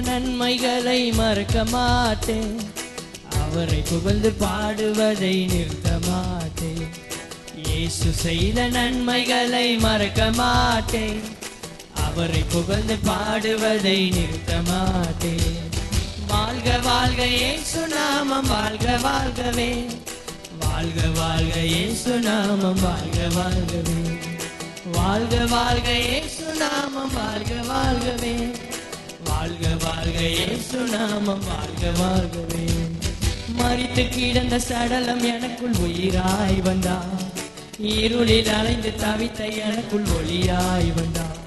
நன்மைகளை மறக்க மாட்டேன், அவரை புகழ்ந்து பாடுவதை நிறுத்த மாட்டேன். இயேசு செய்த நன்மைகளை மறக்க மாட்டேன், அவரை புகழ்ந்து பாடுவதை நிறுத்த மாட்டேன். வாழ்க வாழ்க இயேசு நாமம், வாழ்க வாழ்கவே, வாழ்க வாழ்க இயேசு நாமம், வாழ்க வாழ்கவே, வாழ்க வாழ்க இயேசு நாமம், வாழ்க வாழ்கவே, வாழ்க வாழ்க இயேசு நாமம், வாழ்க வாழ்கவே. மரித்து கிடந்த சடலம் எனக்குள் உயிராய் வந்தார், இருளில் அலைந்து தவித்த எனக்குள் ஒளியாய் வந்தார்.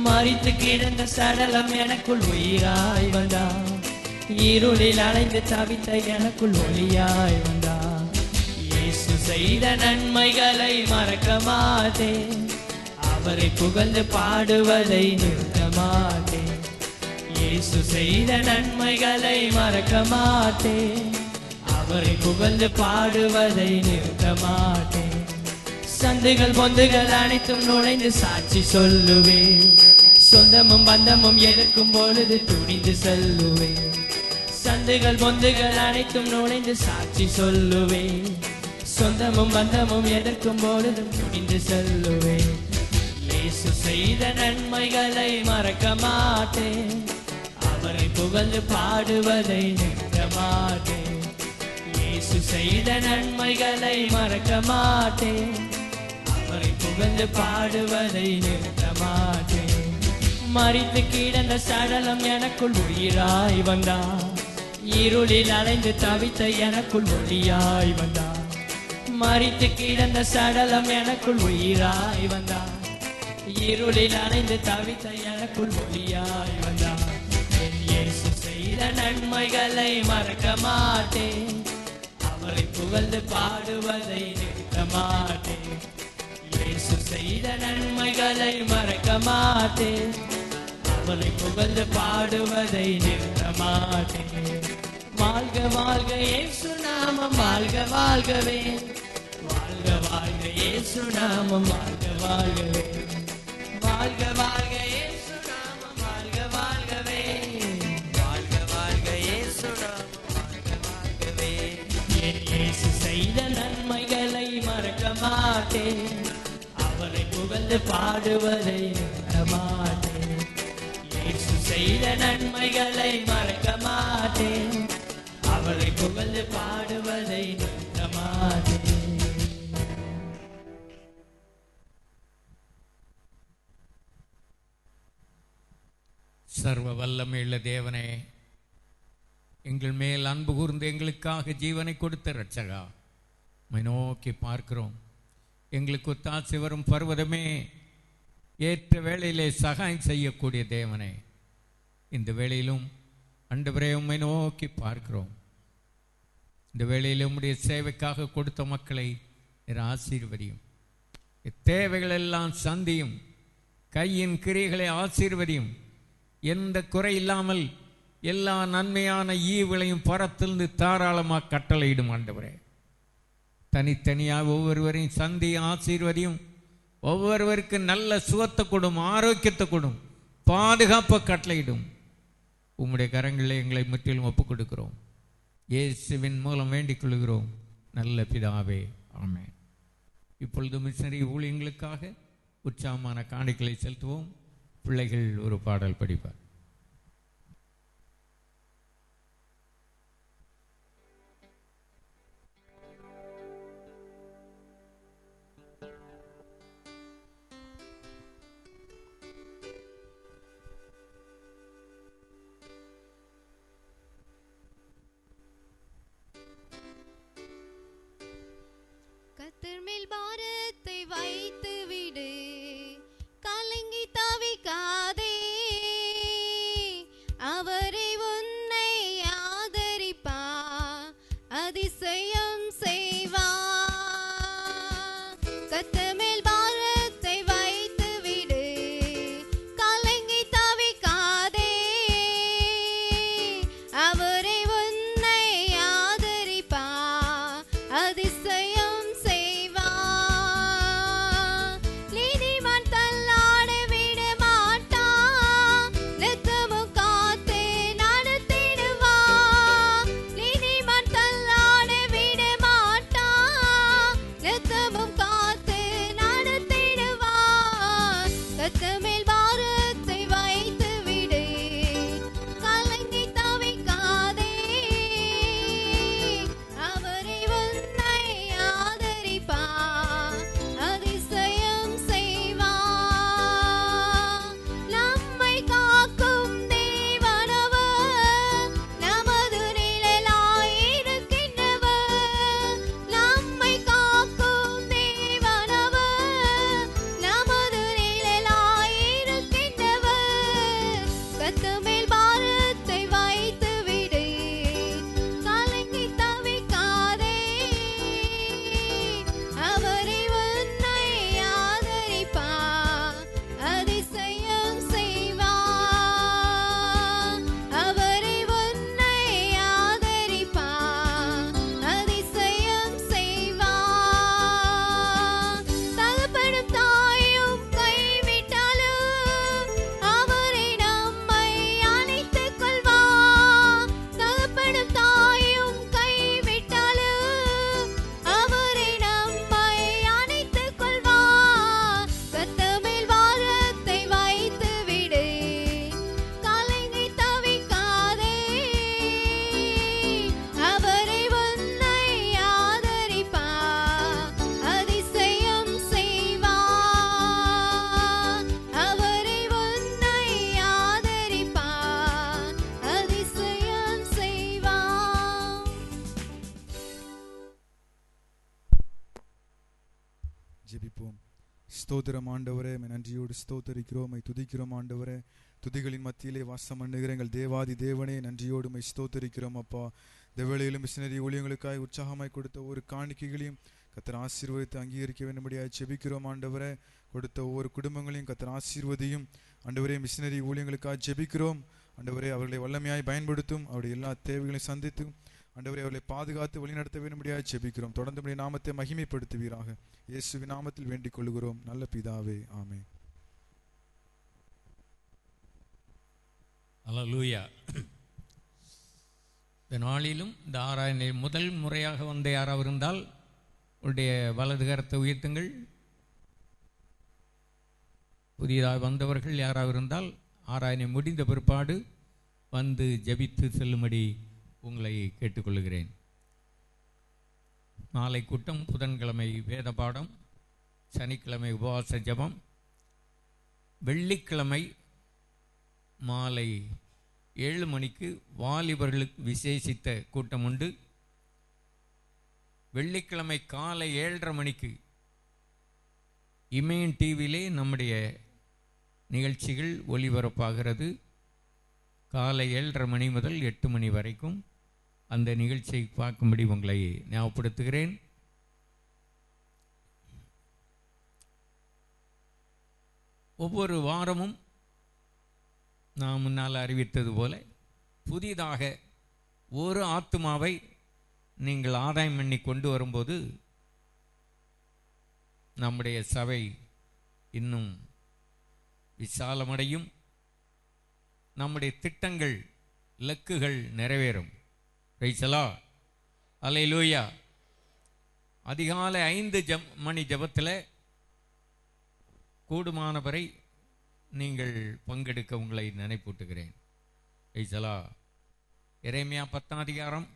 மரித்து கிடந்த சடலம் எனக்குள் உயிராய் வந்தார், இருளில் அலைந்து தவித்த எனக்குள் ஒளியாய் வந்தார். இயேசு செய்த நன்மைகளை மறக்க மாட்டேன், அவரை புகழ்ந்து பாடுவதை நிறுத்த மாட்டேன். இயேசு செய்த நன்மைகளை மறக்க மாட்டேன், அவரை புகழ்ந்து பாடுவதை நிறுத்த மாட்டேன். சந்துகள் பொந்துகள் அனைத்தும் நுழைந்து சாட்சி சொல்லுவேன், சொந்தமும் பந்தமும் எதிர்க்கும் பொழுது துணிந்து செல்லுவேன். சந்துகள் பொந்துகள் அனைத்தும் நுழைந்து சாட்சி சொல்லுவேன், சொந்தமும் பந்தமும் எதிர்க்கும் பொழுது துணிந்து செல்லுவேன். இயேசு செய்த நன்மைகளை மறக்க மாட்டேன், அவரை புகழ்ந்து பாடுவதை நிறுத்த மாட்டேன். இயேசு செய்த நன்மைகளை மறக்க மாட்டேன், அவரை புகழ்ந்து பாடுவதை நிறுத்த மாட்டேன். மரித்து கிடந்த சடலம் எனக்குள் உயிராய் வந்தார், இருளில் அலைந்து தவித்த எனக்குள் ஒளியாய் வந்தார். மரித்து கிடந்த சடலம் எனக்குள் உயிராய் வந்தார், இருளில் அலைந்து தவித்த எனக்குள் ஒளியாய் வந்தார். என் இயேசு செய்த நன்மைகளை மறக்க மாட்டேன், அவரை புகழ்ந்து பாடுவதை நிறுத்த மாட்டேன். இயேசு செய்த நன்மைகளை மறக்க மாட்டேன், அவரை புகழ்ந்து பாடுவதை நிறுத்த மாட்டேன். வாழ்க வாழ்க இயேசு நாமம், வாழ்க வாழ்கவே, வாழ்க வாழ்க இயேசு நாமம், வாழ்க வாழ்கவே, வாழ்க வாழ்க இயேசு நாமம், வாழ்க வாழ்கவே, வாழ்க வாழ்க இயேசு நாமம், வாழ்க வாழ்கவே. இயேசு செய்த நன்மைகளை மறக்க மாட்டேன், அவரை புகழ்ந்து பாடுவதை நிறுத்த மாட்டேன். இயேசு செய்த நன்மைகளை மறக்க மாட்டேன், அவரை புகழ்ந்து பாடுவதை நிறுத்த மாட்டேன். சர்வ வல்லமையுள்ள தேவனே, எங்கள் மேல் அன்பு கூர்ந்து எங்களுக்காக ஜீவனை கொடுத்த இரட்சகா, உம்மை நோக்கி பார்க்கிறோம். எங்களுக்கு ஒத்தாசை வரும் பர்வதமே, ஏற்ற வேளையிலே சகாயம் செய்யக்கூடிய தேவனே, இந்த வேளையிலும் ஆண்டவரே உம்மை நோக்கி பார்க்கிறோம். இந்த வேளையில் உம்முடைய சேவைக்காக கொடுத்த மக்களை ஆசீர்வதியும், தேவைகள் எல்லாம் சந்தியும், கையின் கிரியைகளை ஆசீர்வதியும். எந்த குறை இல்லாமல் எல்லா நன்மையான ஈவுகளையும் பரத்திலிருந்து தாராளமாக கட்டளையிடும் ஆண்டவரே. தனித்தனியாக ஒவ்வொருவரையும் சந்தி ஆசீர்வதியும், ஒவ்வொருவருக்கு நல்ல சுகத்தை கொடும், ஆரோக்கியத்தை கொடும், பாதுகாப்பை கட்டளையிடும். உம்முடைய கரங்களில் எங்களை முற்றிலும் ஒப்புக் கொடுக்கிறோம். இயேசுவின் மூலம் வேண்டிக் கொள்கிறோம் நல்ல பிதாவே, ஆமென். இப்பொழுது மிஷனரி ஊழியங்களுக்காக உற்சாகமான காணிக்கைகளை செலுத்துவோம். பிள்ளைகள் ஒரு பாடல் படிப்பார். கர்த்தர் மேல் பாரத்தை வைத்து விடு, கலங்கி தவிக்காதே. ஜெபிப்போம். ஸ்தோத்திரம் ஆண்டவரே, நன்றியோடு ஸ்தோத்தரிக்கிறோம், துதிக்கிறோம் ஆண்டவரே. துதிகளின் மத்தியிலே வாசம் பண்ணுகிற எங்கள் தேவாதி தேவனே, நன்றியோடு ஸ்தோத்தரிக்கிறோம் அப்பா. இந்த வேளையிலும் மிஷனரி ஊழியங்களுக்காய் உற்சாகமாய் கொடுத்த ஒவ்வொரு காணிக்கைகளையும் கர்த்தர் ஆசீர்வதித்து அங்கீகரிக்க வேண்டும்படியாக ஜெபிக்கிறோம் ஆண்டவரே. கொடுத்த ஒவ்வொரு குடும்பங்களையும் கர்த்தர் ஆசீர்வதியும் ஆண்டவரே. மிஷனரி ஊழியங்களுக்காக ஜெபிக்கிறோம் ஆண்டவரே. அவர்களை வல்லமையாய் பயன்படுத்தும், அவருடைய எல்லா தேவைகளையும் சந்தித்தும் ஆண்டவரே அவர்களை பாதுகாத்து வழிநடத்த வேண்டும்படியாக ஜெபிக்கிறோம். தொடர்ந்து உம்முடைய நாமத்தை மகிமைப்படுத்துவீராக. இயேசுவின் நாமத்தில் வேண்டிக் கொள்கிறோம் நல்ல பிதாவே, ஆமென். அல்லேலூயா. இந்த நாளிலும் இந்த ஆராதனை முதல் முறையாக வந்த யாராவது இருந்தால் உடைய வலது கரத்தை உயர்த்துங்கள். புதிதாக வந்தவர்கள் யாராவது இருந்தால் ஆராதனை முடிந்த பிற்பாடு வந்து ஜெபித்து செல்லும்படி உங்களை கேட்டுக்கொள்கிறேன். நாளை கூட்டம், புதன்கிழமை வேத பாடம், சனிக்கிழமை உபவாச ஜெபம், வெள்ளிக்கிழமை மாலை 7 மணிக்கு வாலிபர்களுக்கு விசேஷித்த கூட்டம் உண்டு. வெள்ளிக்கிழமை காலை 7:30 மணிக்கு இமேன் டிவியிலே நம்முடைய நிகழ்ச்சிகள் ஒளிபரப்பாகிறது. காலை 7:30 மணி முதல் 8 மணி வரைக்கும் அந்த நிகழ்ச்சியை பார்க்கும்படி உங்களை ஞாபகப்படுத்துகிறேன். ஒவ்வொரு வாரமும் நான் முன்னால் அறிவித்தது போல புதிதாக ஒரு ஆத்துமாவை நீங்கள் ஆதாயம் பண்ணி கொண்டு வரும்போது நம்முடைய சபை இன்னும் விசாலமடையும், நம்முடைய திட்டங்கள், இலக்குகள் நிறைவேறும். Praise the Lord. அல்லேலூயா. அதிகாலை 5 மணி ஜெபத்தில் கூடுமானவரை நீங்கள் பங்கெடுக்க உங்களை நினைப்பூட்டுகிறேன். Price the Lord. எரேமியா 10ஆம் அதிகாரம்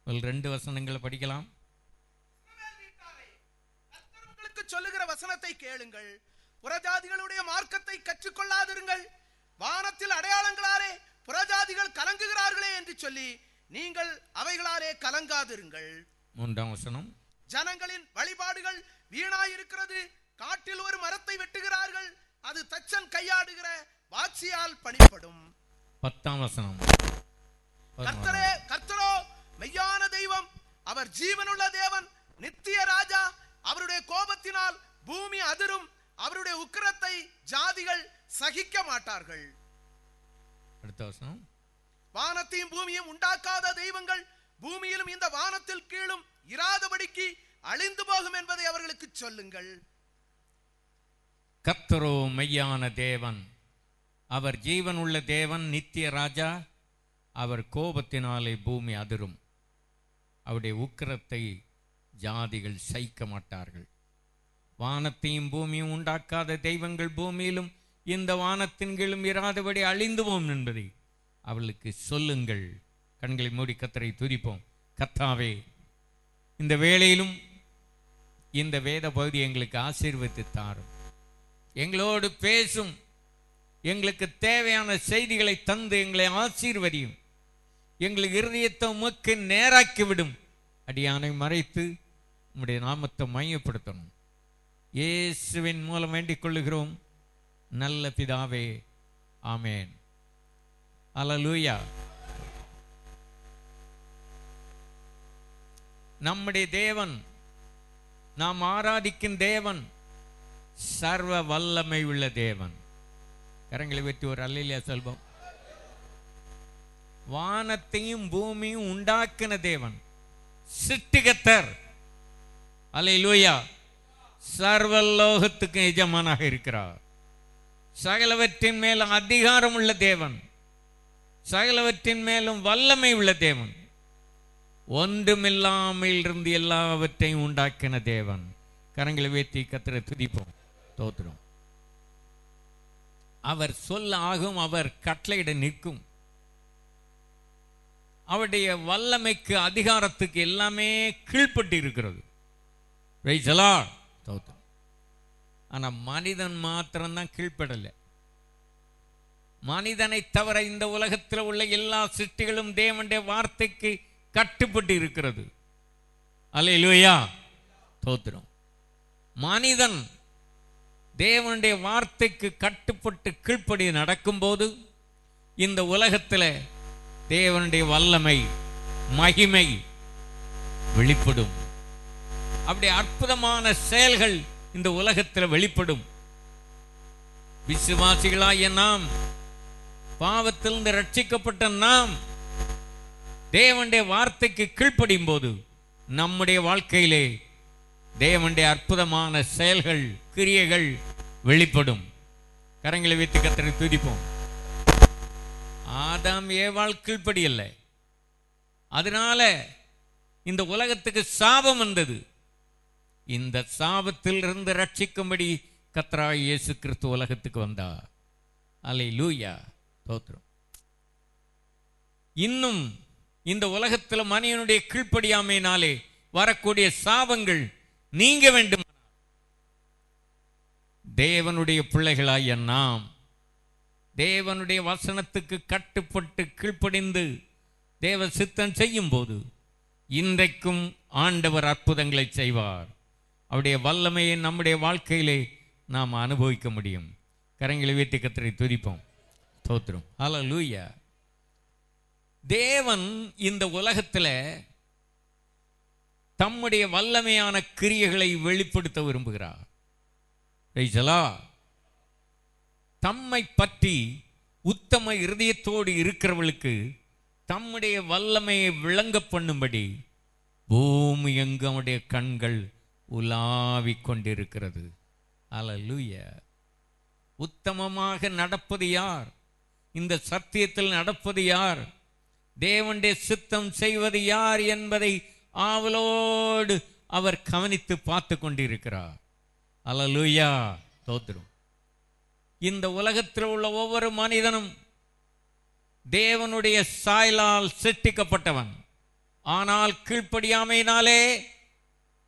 2 வசனங்களை படிக்கலாம். சொல்லுகிற வசனத்தை கேளுங்கள், புறஜாதிகளுடைய மார்க்கத்தை கற்றுக்கொள்ளாதிருங்கள். வானத்தில் அடையாளங்களாலே புறஜாதிகள் கலங்குகிறார்களே என்று சொல்லி நீங்கள் அவைகளாலே கலங்காதிருங்கள். 3ஆம் வசனம். ஜனங்களின் வழிபாடுகள் வீணாயிருக்கிறது. காட்டில் ஒரு மரத்தை வெட்டுகிறார்கள், அது தச்சன் கையாடுகிற வாட்சியால் பணிப்படும். 10ஆம் வசனம். கர்த்தரோ மெய்யான தெய்வம், அவர் ஜீவனுள்ள தேவன், நித்திய ராஜா. அவருடைய கோபத்தினால் பூமி அதிரும், அவருடைய உக்கிரத்தை ஜாதிகள் சகிக்க மாட்டார்கள். அடுத்த வசனம். வானத்தையும் பூமியும் உண்டாக்காத தெய்வங்கள் பூமியிலும் இந்த வானத்தில் கீழும் இராதபடிக்கு அழிந்து போகும் என்பதை அவர்களுக்கு சொல்லுங்கள். கர்த்தரோ மெய்யான தேவன், அவர் ஜீவன் உள்ள தேவன், நித்திய ராஜா. அவர் கோபத்தினாலே பூமி அதிரும், அவருடைய உக்கிரத்தை ஜாதிகள் சகிக்க மாட்டார்கள். வானத்தையும் பூமியும் உண்டாக்காத தெய்வங்கள் பூமியிலும் இந்த வானத்தின் கீழும் இராதபடி அழிந்து போம் என்பதை அவளுக்கு சொல்லுங்கள். கண்களை மூடி கர்த்தரை துதிப்போம். கர்த்தாவே, இந்த வேளையிலும் இந்த வேத பகுதி எங்களுக்கு ஆசீர்வதித்து தாரும். எங்களோடு பேசும், எங்களுக்கு தேவையான செய்திகளை தந்து எங்களை ஆசீர்வதியும். எங்களுக்கு இருதயத்தை உமக்கு நேராக்கிவிடும். அடியானை மறைத்து உம்முடைய நாமத்தை மையப்படுத்தணும். இயேசுவின் மூலம் வேண்டிக் கொள்ளுகிறோம் நல்ல பிதாவே, ஆமேன். அல்லேலூயா. நம்முடைய தேவன், நாம் ஆராதிக்கும் தேவன் சர்வ வல்லமை உள்ள தேவன். கரங்களை வெற்றி ஒரு அல்லேலூயா சொல்வோம். வானத்தையும் பூமியும் உண்டாக்கின தேவன், சிருஷ்டிகர்த்தர். அல்லேலூயா. சர்வலோகத்துக்கு எஜமானாக இருக்கிறார். சகலவற்றின் மேலும் அதிகாரம் உள்ள தேவன், சகலவற்றின் மேலும் வல்லமை உள்ள தேவன், ஒன்றுமில்லாமல் இருந்து எல்லாவற்றையும் உண்டாக்கின தேவன். கரங்களை வேத்தி கர்த்தரை துதிப்போம், தோத்திரம். அவர் சொல்ல ஆகும், அவர் கட்டளையிட நிற்கும். அவருடைய வல்லமைக்கு, அதிகாரத்துக்கு எல்லாமே கீழ்பட்டு இருக்கிறது. Price the Lord. தோத்திரம். ஆனால் மனிதன் மாத்திரம்தான் கீழ்ப்படலை. மனிதனை தவிர இந்த உலகத்தில் உள்ள எல்லா சிருஷ்டிகளும் தேவனுடைய வார்த்தைக்கு கட்டுப்பட்டு இருக்கிறது. அல்லேலூயா, ஸ்தோத்திரம். மனிதன் தேவனுடைய வார்த்தைக்கு கட்டுப்பட்டு கீழ்ப்படி நடக்கும்போது இந்த உலகத்தில் தேவனுடைய வல்லமை, மகிமை வெளிப்படும். அப்படி அற்புதமான செயல்கள் இந்த உலகத்தில் வெளிப்படும். விசுவாசிகளாகிய நாம், பாவத்திலிருந்து ரட்சிக்கப்பட்ட நாம் தேவனுடைய வார்த்தைக்கு கீழ்ப்படியும் போது நம்முடைய வாழ்க்கையிலே தேவனுடைய அற்புதமான செயல்கள், கிரியைகள் வெளிப்படும். கரங்களை வைத்து கர்த்தரை துதிப்போம். ஆதாம் ஏவாள் கீழ்ப்படியல்ல, அதனால இந்த உலகத்துக்கு சாபம் வந்தது. இந்த சாபத்தில் இருந்து ரட்சிக்கும்படி கர்த்தராகிய இயேசு கிறிஸ்து உலகத்துக்கு வந்தார். அல்லேலூயா, ஸ்தோத்திரம். இன்னும் இந்த உலகத்தில் மனிதனுடைய கீழ்ப்படியாமையினாலே வரக்கூடிய சாபங்கள் நீங்க வேண்டும். தேவனுடைய பிள்ளைகளாகிய நாம் தேவனுடைய வசனத்துக்கு கட்டுப்பட்டு கீழ்ப்படிந்து தேவ சித்தம் செய்யும் போது இன்றைக்கும் ஆண்டவர் அற்புதங்களை செய்வார். அவருடைய வல்லமையை நம்முடைய வாழ்க்கையிலே நாம் அனுபவிக்க முடியும். கரங்களை வீட்டு கர்த்தரை துதிப்போம். ஸ்தோத்திரம். ஹல்லேலூயா. தேவன் இந்த உலகத்தில் தம்முடைய வல்லமையான கிரியைகளை வெளிப்படுத்த விரும்புகிறார். தம்மை பற்றி உத்தம இருதயத்தோடு இருக்கிறவர்களுக்கு தம்முடைய வல்லமையை விளங்க பண்ணும்படி பூமி எங்கும் அவருடைய கண்கள் உலாவிக் கொண்டிருக்கிறது. அல்லேலூயா. உத்தமமாக நடப்பது யார்? இந்த சத்தியத்தில் நடப்பது யார்? தேவனுடைய சித்தம் செய்வது யார் என்பதை ஆவலோடு அவர் கவனித்து பார்த்து கொண்டிருக்கிறார். அல்லேலூயா, ஸ்தோத்திரம். இந்த உலகத்தில் உள்ள ஒவ்வொரு மனிதனும் தேவனுடைய சாயலால் சிருஷ்டிக்கப்பட்டவன். ஆனால் கீழ்ப்படியாமையினாலே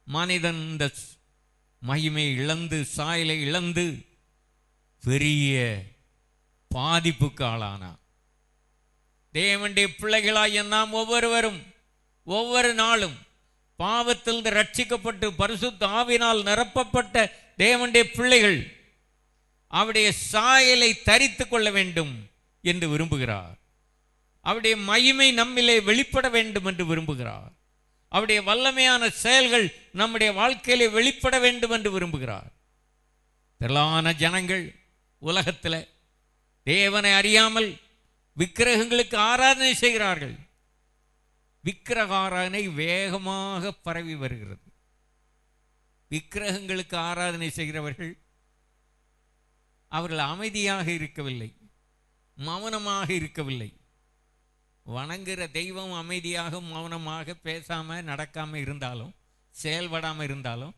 மனிதன் இந்த மகிமை இழந்து, சாயலை இழந்து பெரிய பாதிப்புக்கு ஆளானான். தேவனுடைய பிள்ளைகளாகிய நாம் ஒவ்வொருவரும் ஒவ்வொரு நாளும் பாவத்திலிருந்து ரட்சிக்கப்பட்டு பரிசுத்த ஆவியினால் நிரப்பப்பட்ட தேவனுடைய பிள்ளைகள் அவருடைய சாயலை தரித்து கொள்ள வேண்டும் என்று விரும்புகிறார். அவருடைய மகிமை நம்மிலே வெளிப்பட வேண்டும் என்று விரும்புகிறார். அவருடைய வல்லமையான செயல்கள் நம்முடைய வாழ்க்கையிலே வெளிப்பட வேண்டும் என்று விரும்புகிறார். திரளான ஜனங்கள் உலகத்தில் தேவனை அறியாமல் விக்கிரகங்களுக்கு ஆராதனை செய்கிறார்கள். விக்கிரக ஆராதனை வேகமாக பரவி வருகிறது. விக்கிரகங்களுக்கு ஆராதனை செய்கிறவர்கள் அவர்கள் அமைதியாக இருக்கவில்லை, மௌனமாக இருக்கவில்லை. வணங்குகிற தெய்வம் அமைதியாக மௌனமாக பேசாம நடக்காம இருந்தாலும், செயல்படாம இருந்தாலும்,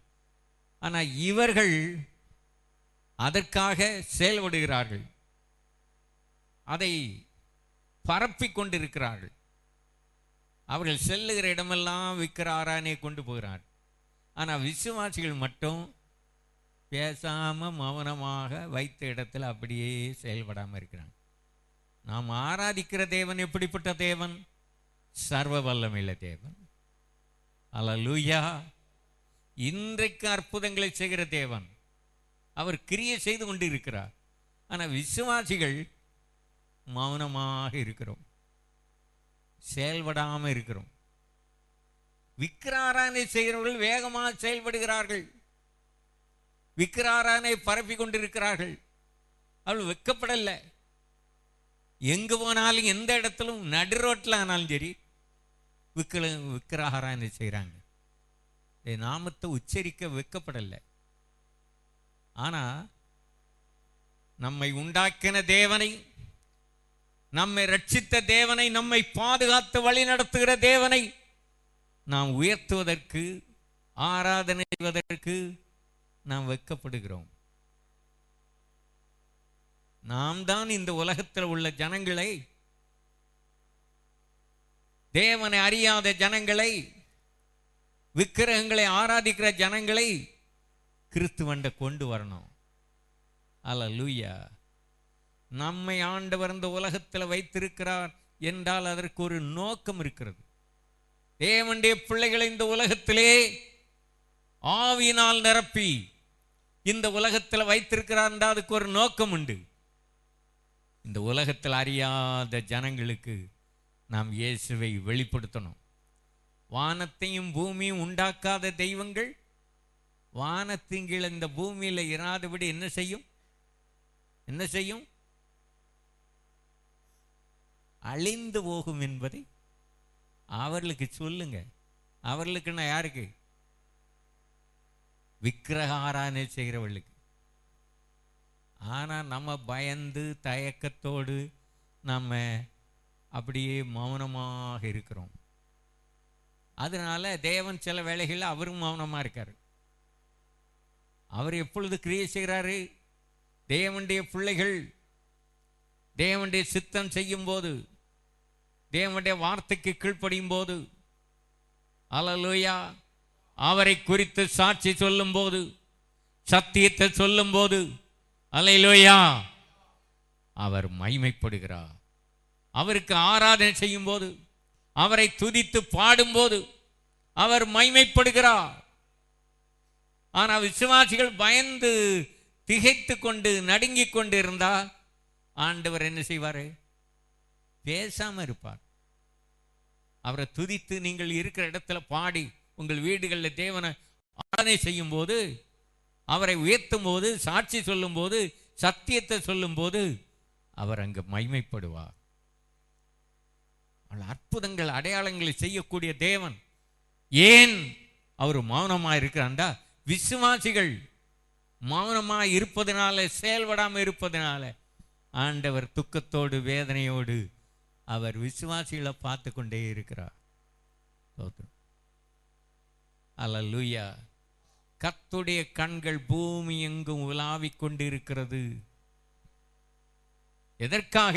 ஆனால் இவர்கள் அதற்காக செயல்படுகிறார்கள், அதை பரப்பிக் கொண்டிருக்கிறார்கள். அவர்கள் செல்லுகிற இடமெல்லாம் விக்கிர ஆராதனையை கொண்டு போகிறார். ஆனால் விசுவாசிகள் மட்டும் பேசாம மௌனமாக வைத்த இடத்துல அப்படியே செயல்படாமல் இருக்கிறாங்க. நாம் ஆராதிக்கிற தேவன் எப்படிப்பட்ட தேவன்? சர்வ வல்லமையுள்ள தேவன். அல்லேலூயா. இன்றைக்கு அற்புதங்களை செய்கிற தேவன். அவர் கிரியை செய்து கொண்டு இருக்கிறார். ஆனால் விசுவாசிகள் மௌனமாக இருக்கிறோம், செயல்படாமல் இருக்கிறோம். விக்கிராராதனை செய்கிறவர்கள் வேகமாக செயல்படுகிறார்கள், விக்கிராராதனை பரப்பி கொண்டிருக்கிறார்கள். அவள் வெக்கப்படல. எங்கு போனாலும் எந்த இடத்திலும் நடு ரோட்டில் ஆனாலும் சரி விக்கிராராதனை செய்கிறாங்க. நாமத்தை உச்சரிக்க வெக்கப்படலை. ஆனால் நம்மை உண்டாக்கின தேவனை, நம்மை ரட்சித்த தேவனை, நம்மை பாதுகாத்து வழி நடத்துகிற தேவனை நாம் உயர்த்துவதற்கு, ஆராதனை செய்வதற்கு நாம் வெட்கப்படுகிறோம். நாம் தான் இந்த உலகத்தில் உள்ள ஜனங்களை, தேவனை அறியாத ஜனங்களை, விக்கிரகங்களை ஆராதிக்கிற ஜனங்களை கிறிஸ்துவண்ட கொண்டு வரணும். அல்லேலூயா. நம்மை ஆண்டவர் இந்த உலகத்தில் வைத்திருக்கிறார் என்றால் அதற்கு ஒரு நோக்கம் இருக்கிறது. தேவனுடைய பிள்ளைகளை இந்த உலகத்திலே ஆவியினால் நிரப்பி இந்த உலகத்தில் வைத்திருக்கிறார் என்றால் அதுக்கு ஒரு நோக்கம் உண்டு. இந்த உலகத்தில் அறியாத ஜனங்களுக்கு நாம் இயேசுவை வெளிப்படுத்தணும். வானத்தையும் பூமியும் உண்டாக்காத தெய்வங்கள் வானத்தின் இந்த பூமியில் இராதபடி என்ன செய்யும்? என்ன செய்யும்? அழிந்து போகும் என்பதை அவர்களுக்கு சொல்லுங்க. அவர்களுக்குன்னா யாருக்கு? விக்கிரக ஆராதனை செய்கிறவர்களுக்கு. ஆனால் நம்ம பயந்து தயக்கத்தோடு நம்ம அப்படியே மௌனமாக இருக்கிறோம். அதனால தேவன் சில வேளைகளில் அவரும் மௌனமாக இருக்கார். அவர் எப்பொழுது கிரியை செய்கிறாரு? தேவனுடைய பிள்ளைகள் தேவனுடைய சித்தம் செய்யும் போது, தேவனுடைய வார்த்தைக்கு கீழ்ப்படியும் போது, அல்லேலூயா, அவரை குறித்து சாட்சி சொல்லும் போது, சத்தியத்தை சொல்லும் போது, அல்லேலூயா, அவர் மகிமைப்படுகிறார். அவருக்கு ஆராதனை செய்யும் போது, அவரை துதித்து பாடும்போது அவர் மகிமைப்படுகிறார். ஆனால் விசுவாசிகள் பயந்து திகைத்து கொண்டு நடுங்கிக் கொண்டு இருந்தால் ஆண்டவர் என்ன செய்வார்? பேசாம இருப்பார். அவரை துதித்து நீங்கள் இருக்கிற இடத்துல பாடி உங்கள் வீடுகளில் தேவனை ஆராதனை செய்யும் போது, அவரை உயர்த்தும் போது, சாட்சி சொல்லும் போது, சத்தியத்தை சொல்லும் போது அவர் அங்கு மகிமைப்படுவார். அற்புதங்கள் அடையாளங்களை செய்யக்கூடிய தேவன் ஏன் அவர் மௌனமாக இருக்கிறாண்டா? விசுவாசிகள் மௌனமாக இருப்பதனால, செயல்படாமல் இருப்பதனால ஆண்டவர் துக்கத்தோடு வேதனையோடு அவர் விசுவாசிகளை பார்த்து கொண்டே இருக்கிறார். அல்லேலூயா. கர்த்தருடைய கண்கள் பூமி எங்கும் உலாவிக் கொண்டிருக்கிறது. எதற்காக?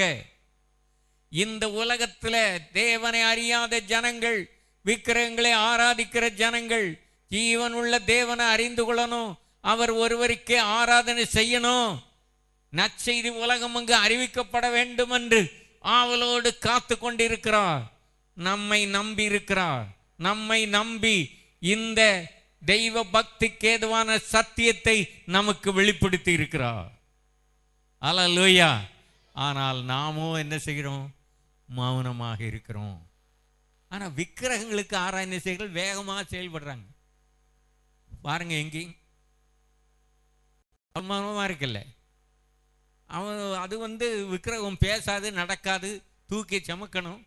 இந்த உலகத்தில் தேவனை அறியாத ஜனங்கள், விக்கிரகங்களை ஆராதிக்கிற ஜனங்கள் ஜீவன் உள்ள தேவனை அறிந்து கொள்ளணும், அவர் ஒருவருக்கே ஆராதனை செய்யணும், நற்செய்தி உலகம் அங்கு அறிவிக்கப்பட வேண்டும் என்று ஆவலோடு காத்து கொண்டிருக்கிறார். நம்மை நம்பி இருக்கிறார். நம்மை நம்பி இந்த தெய்வ பக்திக்கு ஏதுவான சத்தியத்தை நமக்கு வெளிப்படுத்தி இருக்கிறார். அல்லேலூயா. ஆனால் நாமோ என்ன செய்கிறோம்? மௌனமாக இருக்கிறோம். ஆனால் விக்கிரகங்களுக்கு ஆராதனை செய்கள் வேகமாக செயல்படுறாங்க. பாருங்க, எங்கேயும் மௌனமாக இருக்குல்ல. அவன் அது விக்கிரகம் பேசாது, நடக்காது, தூக்கி சமக்கணும்.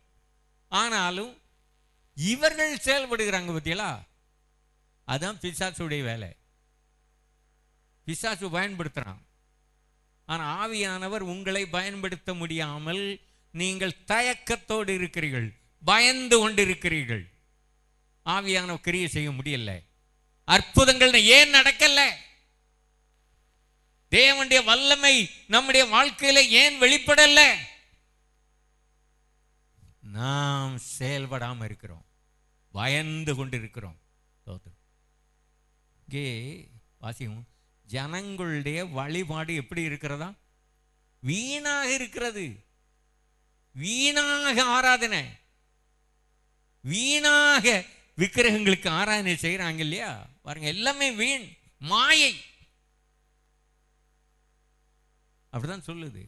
ஆனாலும் இவர்கள் செயல்படுகிறாங்க. பத்தியலா, அதுதான் பிசாசுடைய வேலை. பிசாசு பயன்படுத்துறான். ஆனால் ஆவியானவர் உங்களை பயன்படுத்த முடியாமல் நீங்கள் தயக்கத்தோடு இருக்கிறீர்கள், பயந்து கொண்டிருக்கிறீர்கள். ஆவியானவர் கிரியை செய்ய முடியல. அற்புதங்கள் ஏன் நடக்கல? தேவனுடைய வல்லமை நம்முடைய வாழ்க்கையில ஏன் வெளிப்படல? நாம் செயல்படாம இருக்கிறோம், பயந்து கொண்டிருக்கிறோம். இங்கே வாசியும், ஜனங்களுடைய வழிபாடு எப்படி இருக்கிறதா? வீணாக இருக்கிறது. வீணாக ஆராதனை, வீணாக விக்கிரகங்களுக்கு ஆராதனை செய்யறாங்க இல்லையா? பாருங்க, எல்லாமே வீண், மாயை. அப்படிதான் சொல்லுது.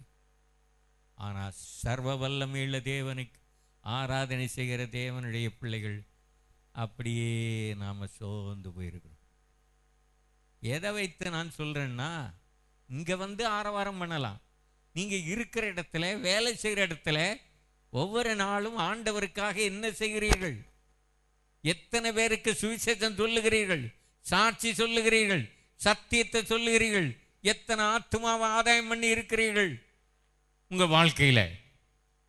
ஆனா சர்வ வல்லமையுள்ள தேவனுக்கு ஆராதனை செய்கிற தேவனுடைய பிள்ளைகள் அப்படியே நாம சோர்ந்து போயிருக்கிறோம். எதை வைத்து நான் சொல்றேன்னா, இங்க ஆரவாரம் பண்ணலாம். நீங்க இருக்கிற இடத்துல, வேலை செய்கிற இடத்துல ஒவ்வொரு நாளும் ஆண்டவருக்காக என்ன செய்கிறீர்கள்? எத்தனை பேருக்கு சுவிசேஷம் சொல்லுகிறீர்கள், சாட்சி சொல்லுகிறீர்கள், சத்தியத்தை சொல்லுகிறீர்கள், எத்தனை ஆத்மாவை ஆதாயம் பண்ணி இருக்கிறீர்கள் உங்க வாழ்க்கையில?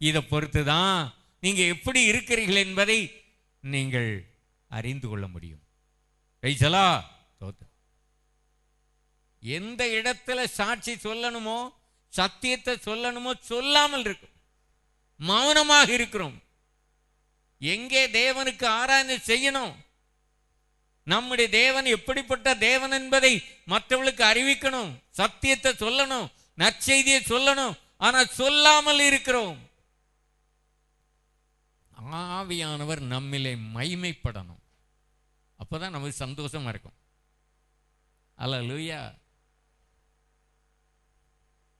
இதை பொறுத்துதான் நீங்க எப்படி இருக்கிறீர்கள் என்பதை நீங்கள் அறிந்து கொள்ள முடியும். எந்த இடத்துல சாட்சி சொல்லணுமோ, சத்தியத்தை சொல்லணுமோ சொல்லாமல் இருக்கும், மௌனமாக இருக்கிறோம். எங்கே தேவனுக்கு ஆராதனை செய்யணும், நம்முடைய தேவன் எப்படிப்பட்ட தேவன் என்பதை மற்றவர்களுக்கு அறிவிக்கணும், சத்தியத்தை சொல்லணும், நற்செய்தியை சொல்லணும், ஆனால் சொல்லாமல் இருக்கிறோம். ஆவியானவர் நம்மிலே மகிமைப்படணும். அப்பதான் நமக்கு சந்தோஷமா இருக்கும். அல்லேலூயா.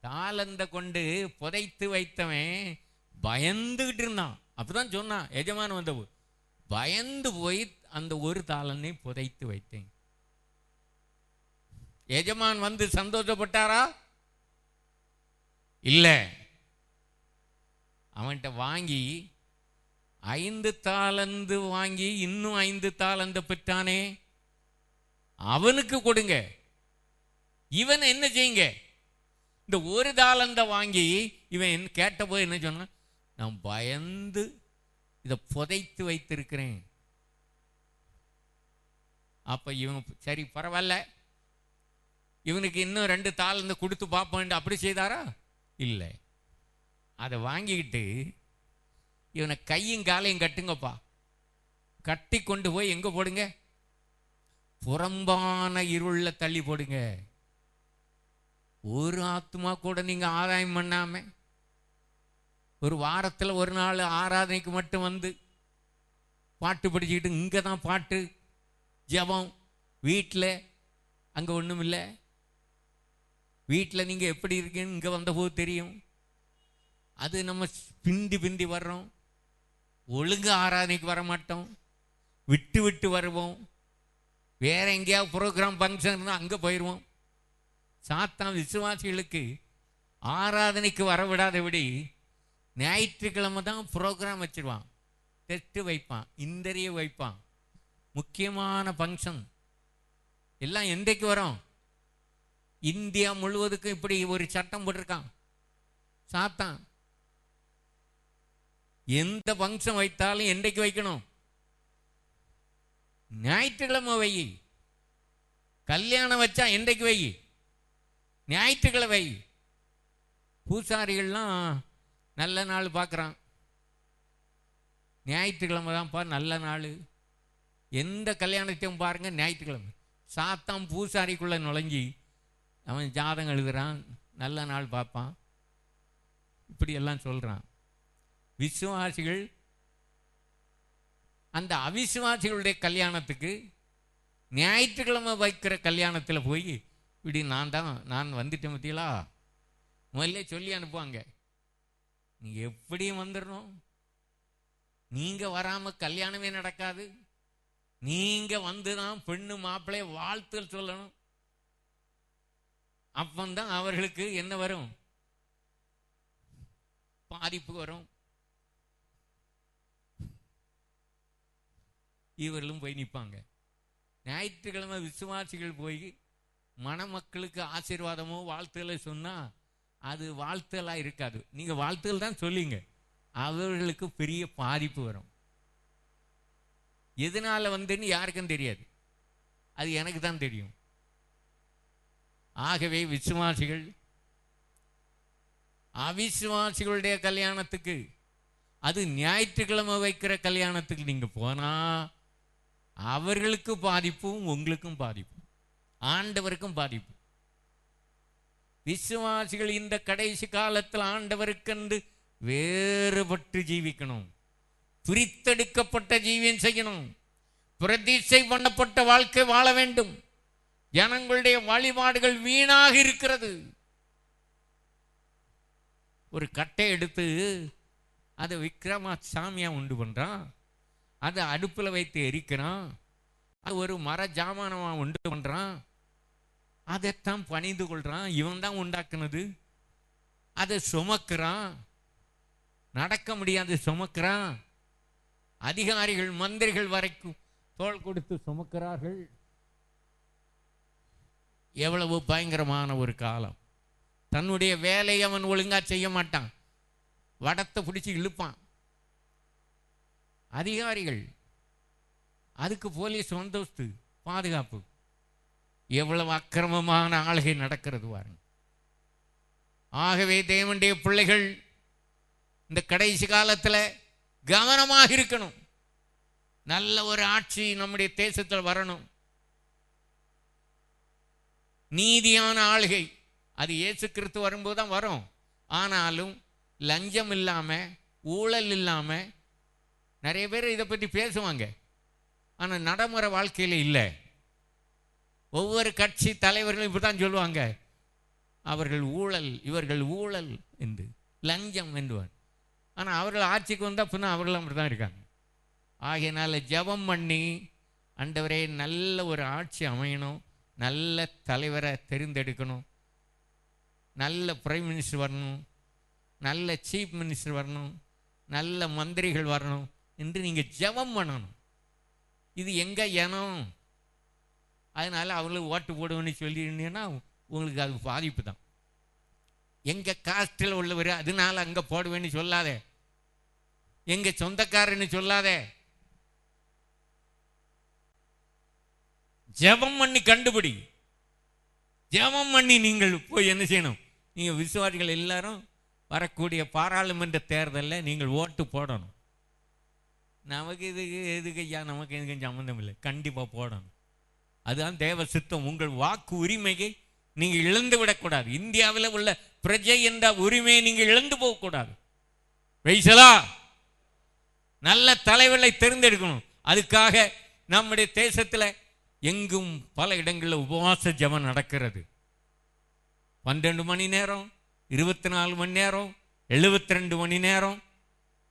தாளந்த கொண்டு புதைத்து வைத்தவன் பயந்துகிட்டு இருந்தான். அப்பதான் சொன்னான் எஜமான் வந்த பயந்து போய் அந்த ஒரு தாளனை புதைத்து வைத்தேன். எஜமான் வந்து சந்தோஷப்பட்டாரா? இல்ல. அவன்கிட்ட வாங்கி 5 தாலந்து வாங்கி இன்னும் 5 தாலந்த பெற்றானே, அவனுக்கு கொடுங்க. இவன் என்ன செய்யுங்க? இந்த ஒரு தாளந்த வாங்கி இவன் கேட்ட போது என்ன சொன்னான்? நான் பயந்து இதை புதைத்து வைத்திருக்கிறேன். அப்ப இவன் சரி பரவாயில்ல, இவனுக்கு இன்னும் 2 தாளந்து கொடுத்து பார்ப்பேன் அப்படி செய்தாரா? இல்லை. அதை வாங்கிக்கிட்டு இவனை கையும் காலையும் கட்டுங்கப்பா, கட்டி கொண்டு போய் எங்க போடுங்க? புறம்பான இருள தள்ளி போடுங்க. ஒரு ஆத்மா கூட நீங்க ஆதாயம் பண்ணாம ஒரு வாரத்தில் ஒரு நாள் ஆராதனைக்கு மட்டும் வந்து பாட்டு படிச்சுக்கிட்டு இங்கே தான் பாட்டு ஜெபம், வீட்டில் அங்கே ஒன்றும் இல்லை. வீட்டில் நீங்கள் எப்படி இருக்கீங்கன்னு இங்கே வந்தபோது தெரியும். அது நம்ம பிந்தி பிந்தி வர்றோம், ஒழுங்கு ஆராதனைக்கு வர மாட்டோம், விட்டு விட்டு வருவோம். வேற எங்கேயாவது ப்ரோக்ராம் ஃபங்க்ஷன் இருந்தால் அங்கே போயிடுவோம். சாத்தான் விசுவாசிகளுக்கு ஆராதனைக்கு வரவிடாதபடி ஞாயிற்றுக்கிழமை தான் ப்ரோக்ராம் வச்சிருவான், டெஸ்ட்டு வைப்பான், இன்டர்வியூ வைப்பான், முக்கியமான ஃபங்க்ஷன் எல்லாம் என்றைக்கு வரும்? இந்தியா முழுவதுக்கும் இப்படி ஒரு சட்டம் போட்டிருக்கான் சாத்தான். எந்த ஃபங்க்ஷன் வைத்தாலும் என்றைக்கு வைக்கணும்? ஞாயிற்றுக்கிழமை வை. கல்யாணம் வச்சா என்றைக்கு வை? ஞாயிற்றுக்கிழமை வை. பூசாரிகள்லாம் நல்ல நாள் பார்க்குறான், ஞாயிற்றுக்கிழமை தான்ப்பா நல்ல நாள். எந்த கல்யாணத்தையும் பாருங்க ஞாயிற்றுக்கிழமை. சாத்தான் பூசாரிக்குள்ளே நுழைஞ்சி அவன் ஜாதகம் எழுதுறான், நல்ல நாள் பார்ப்பான், இப்படியெல்லாம் சொல்கிறான். விசுவாசிகள் அந்த அவிசுவாசிகளுடைய கல்யாணத்துக்கு ஞாயிற்றுக்கிழமை வைக்கிற கல்யாணத்தில் போய் இப்படி நான் வந்துட்டேன் பத்தியலா முதல்ல சொல்லி அனுப்புவாங்க. நீங்கள் எப்படியும் வந்துடணும், நீங்கள் வராமல் கல்யாணமே நடக்காது, நீங்கள் வந்து தான் பெண்ணு மாப்பிள்ளைய வாழ்த்துகள் சொல்லணும். அப்பந்தான் அவர்களுக்கு என்ன வரும்? பாதிப்பு வரும். இவர்களும் போய் நிற்பாங்க. ஞாயிற்றுக்கிழமை விசுவாசிகள் போய் மணமக்களுக்கு ஆசீர்வாதமோ வாழ்த்துக்களை சொன்னால் அது வாழ்த்துகளாக இருக்காது. நீங்கள் வாழ்த்துக்கள் தான் சொல்லிங்க, அவர்களுக்கு பெரிய பாதிப்பு வரும். எதனால வந்துன்னு யாருக்கும் தெரியாது, அது எனக்கு தான் தெரியும். ஆகவே விசுவாசிகள் அவிசுவாசிகளுடைய கல்யாணத்துக்கு, அது ஞாயிற்றுக்கிழமை வைக்கிற கல்யாணத்துக்கு நீங்கள் போனால் அவர்களுக்கு பாதிப்பும் உங்களுக்கும் பாதிப்பு, ஆண்டவருக்கும் பாதிப்பு. விசுவாசிகள் இந்த கடைசி காலத்தில் ஆண்டவருக்கென்று வேறுபட்டு ஜீவிக்கணும், பிரித்தெடுக்கப்பட்ட ஜீவியம் செய்யணும், பிரதிஷ்டை பண்ணப்பட்ட வாழ்க்கை வாழ வேண்டும். ஜனங்களுடைய வழிபாடுகள் வீணாக இருக்கிறது. ஒரு கட்டை எடுத்து அதை விக்கிரமா சாமியா உண்டு பண்றான், அதை அடுப்பில் வைத்து எரிக்கிறான், அது ஒரு மர ஜாமானமா உண்டு பண்றான், அதைத்தான் பணிந்து கொள்றான். இவன் தான் உண்டாக்குனது. அதை சுமக்கிறான், நடக்க முடியாது சுமக்கிறான். அதிகாரிகள் மந்திரிகள் வரைக்கும் தோள் கொடுத்து சுமக்கிறார்கள். எவ்வளவு பயங்கரமான ஒரு காலம். தன்னுடைய வேலையை அவன் ஒழுங்கா செய்ய மாட்டான், வடத்தை பிடிச்சி இழுப்பான். அதிகாரிகள், அதுக்கு போலீஸ் வந்தோஸ்து, பாதுகாப்பு. எவ்வளவு அக்கிரமமான ஆளுகை நடக்கிறது பாருங்க. ஆகவே தேவனுடைய பிள்ளைகள் இந்த கடைசி காலத்தில் கவனமாக இருக்கணும். நல்ல ஒரு ஆட்சி நம்முடைய தேசத்தில் வரணும், நீதியான ஆளுகை. அது இயேசு கிறிஸ்து வரும்போது தான் வரும். ஆனாலும் லஞ்சம் இல்லாமல், ஊழல் இல்லாமல், நிறைய பேர் இதை பற்றி பேசுவாங்க, ஆனால் நடைமுறை வாழ்க்கையில் இல்லை. ஒவ்வொரு கட்சி தலைவர்களும் இப்படி தான் சொல்லுவாங்க, அவர்கள் ஊழல், இவர்கள் ஊழல் என்று, லஞ்சம் என்றுவார். ஆனால் அவர்கள் ஆட்சிக்கு வந்தால் பின்ன அவர்களும் அப்படி தான் இருக்காங்க. ஆகையினால ஜெபம் பண்ணி, ஆண்டவரே நல்ல ஒரு ஆட்சி அமையணும், நல்ல தலைவரை தெரிந்தெடுக்கணும், நல்ல பிரைம் மினிஸ்டர் வரணும், நல்ல சீஃப் மினிஸ்டர் வரணும், நல்ல மந்திரிகள் வரணும் என்று நீங்கள் ஜெபம் பண்ணணும். இது எங்கே இனம், அதனால் அவங்களுக்கு ஓட்டு போடுவேன்னு சொல்லியிருந்தீங்கன்னா உங்களுக்கு அது பாதிப்பு தான். எங்கள் காஸ்டில் உள்ளவர் அதனால அங்கே போடுவேன்னு சொல்லாதே, எங்கள் சொந்தக்காரன்னு சொல்லாதே. ஜெபம் பண்ணி கண்டுபிடி. ஜெபம் பண்ணி நீங்கள் போய் என்ன செய்யணும், நீங்கள் விசுவாசிகள் எல்லாரும் வரக்கூடிய பாராளுமன்ற தேர்தலில் நீங்கள் ஓட்டு போடணும். நமக்கு எதுக்கு ஐயா, நமக்கு எதுக்கும் சம்மந்தம் இல்லை, கண்டிப்பாக போடணும். அதுதான் தேவ சித்தம். உங்கள் வாக்கு உரிமையை நீங்கள் இழந்து விடக்கூடாது. இந்தியாவில் உள்ள பிரஜை என்ற உரிமையை நீங்கள் இழந்து போகக்கூடாது. வைசலா நல்ல தலைவர்களை தேர்ந்தெடுக்கணும். அதுக்காக நம்முடைய தேசத்தில் எங்கும் பல இடங்களில் உபவாச ஜெபம் நடக்கிறது. 12 மணி நேரம், 24 மணி நேரம், 72 மணி நேரம்,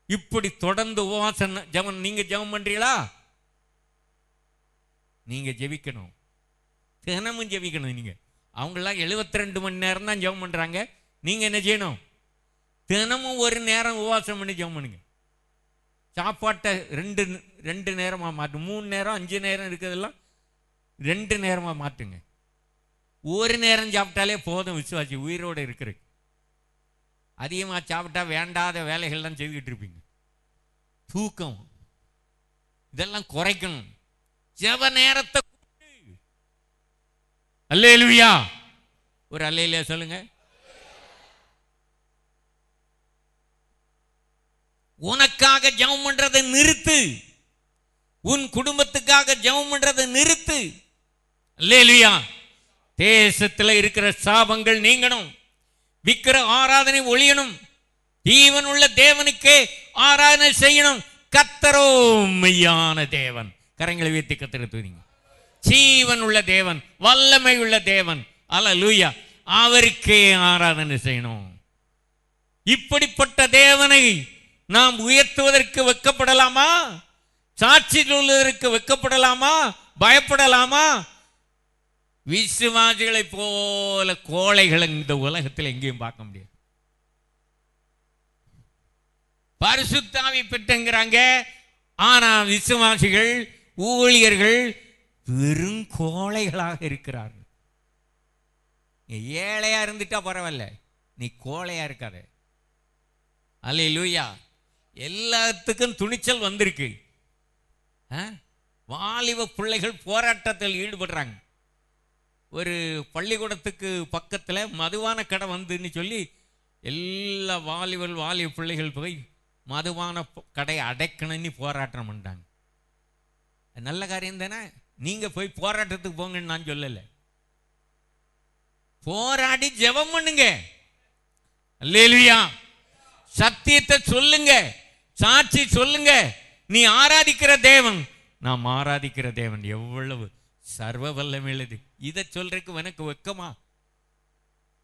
இப்படி தொடர்ந்து உபவாச ஜெபம். நீங்க ஜெபம் பண்றீங்களா? நீங்க ஜெபிக்கணும், தினமும் ஜெபிக்கணும். நீங்க அவங்களாம் 72 மணி நேரம் தான் ஜெபம் பண்றாங்க. நீங்க என்ன செய்யணும், தினமும் ஒரு நேரம் உபவாசம் பண்ணி ஜெபம் பண்ணுங்க. சாப்பாட்டை ரெண்டு நேரமா மாற்று. 3 நேரம் 5 நேரம் இருக்கிறதெல்லாம் 2 நேரமா மாற்றுங்க. ஒரு நேரம் சாப்பிட்டாலே போதும் விசுவாசி உயிரோடு இருக்கிறது. அதிகமாக சாப்பிட்டா வேண்டாத வேலைகள்லாம் செய்துக்கிட்டு இருப்பீங்க. தூக்கம் இதெல்லாம் குறைக்கணும். ஜெப நேரத்தை அல்லேலூயா, ஒரு அல்லேலூயா சொல்லுங்க. உனக்காக ஜெபம் பண்றதை நிறுத்து, உன் குடும்பத்துக்காக ஜெபம் பண்றதை நிறுத்து. அல்லேலூயா. தேசத்தில் இருக்கிற சாபங்கள் நீங்கணும், விக்கிர ஆராதனை ஒழியணும், ஜீவன் உள்ள தேவனுக்கே ஆராதனை செய்யணும். கர்த்தரோ மெய்யான தேவன். கரங்களை உயர்த்தி கர்த்தரை துதிங்க. ஜீவன் உள்ள தேவன், வல்லமை உள்ள தேவன். அல்லேலூயா. அவருக்கே ஆராதனை செய்யணும். இப்படிப்பட்ட தேவனை நாம் உயர்த்துவதற்கு வெட்கப்படலாமா? சாட்சி சொல்வதற்கு வெட்கப்படலாமா? பயப்படலாமா? விசுவாசிகளை போல கோழைகளை இந்த உலகத்தில் எங்கேயும் பார்க்க முடியாது. பரிசுத்த ஆவி பெற்றங்கிறாங்க, ஆனா விசுவாசிகள் ஊழியர்கள் வெறும் கோழைகளாக இருக்கிறார்கள். ஏழையா இருந்துட்டா பரவாயில்ல, நீ கோழையா இருக்காத. அல்லேலூயா. எல்லாத்துக்கும் துணிச்சல் வந்திருக்கு. வாலிப பிள்ளைகள் போராட்டத்தில் ஈடுபடுறாங்க. ஒரு பள்ளிக்கூடத்துக்கு பக்கத்தில் மதுவான கடை வந்துன்னு சொல்லி எல்லா வாலிப பிள்ளைகள் போய் மதுவான கடை அடைக்கணும்னு போராட்டம் பண்ணிட்டாங்க. நல்ல காரியம் தானே. நீங்க போய் போராட்டத்துக்கு போங்கன்னு நான் சொல்லலை, போராடி ஜெபம் பண்ணுங்க. அல்லேலூயா. சத்தியத்தை சொல்லுங்க, சாட்சி சொல்லுங்க. நீ ஆராதிக்கிற தேவன், நாம் ஆராதிக்கிற தேவன் எவ்வளவு சர்வ வல்லமையுள்ளது. இதை சொல்றதுக்கு எனக்கு வெக்கமா?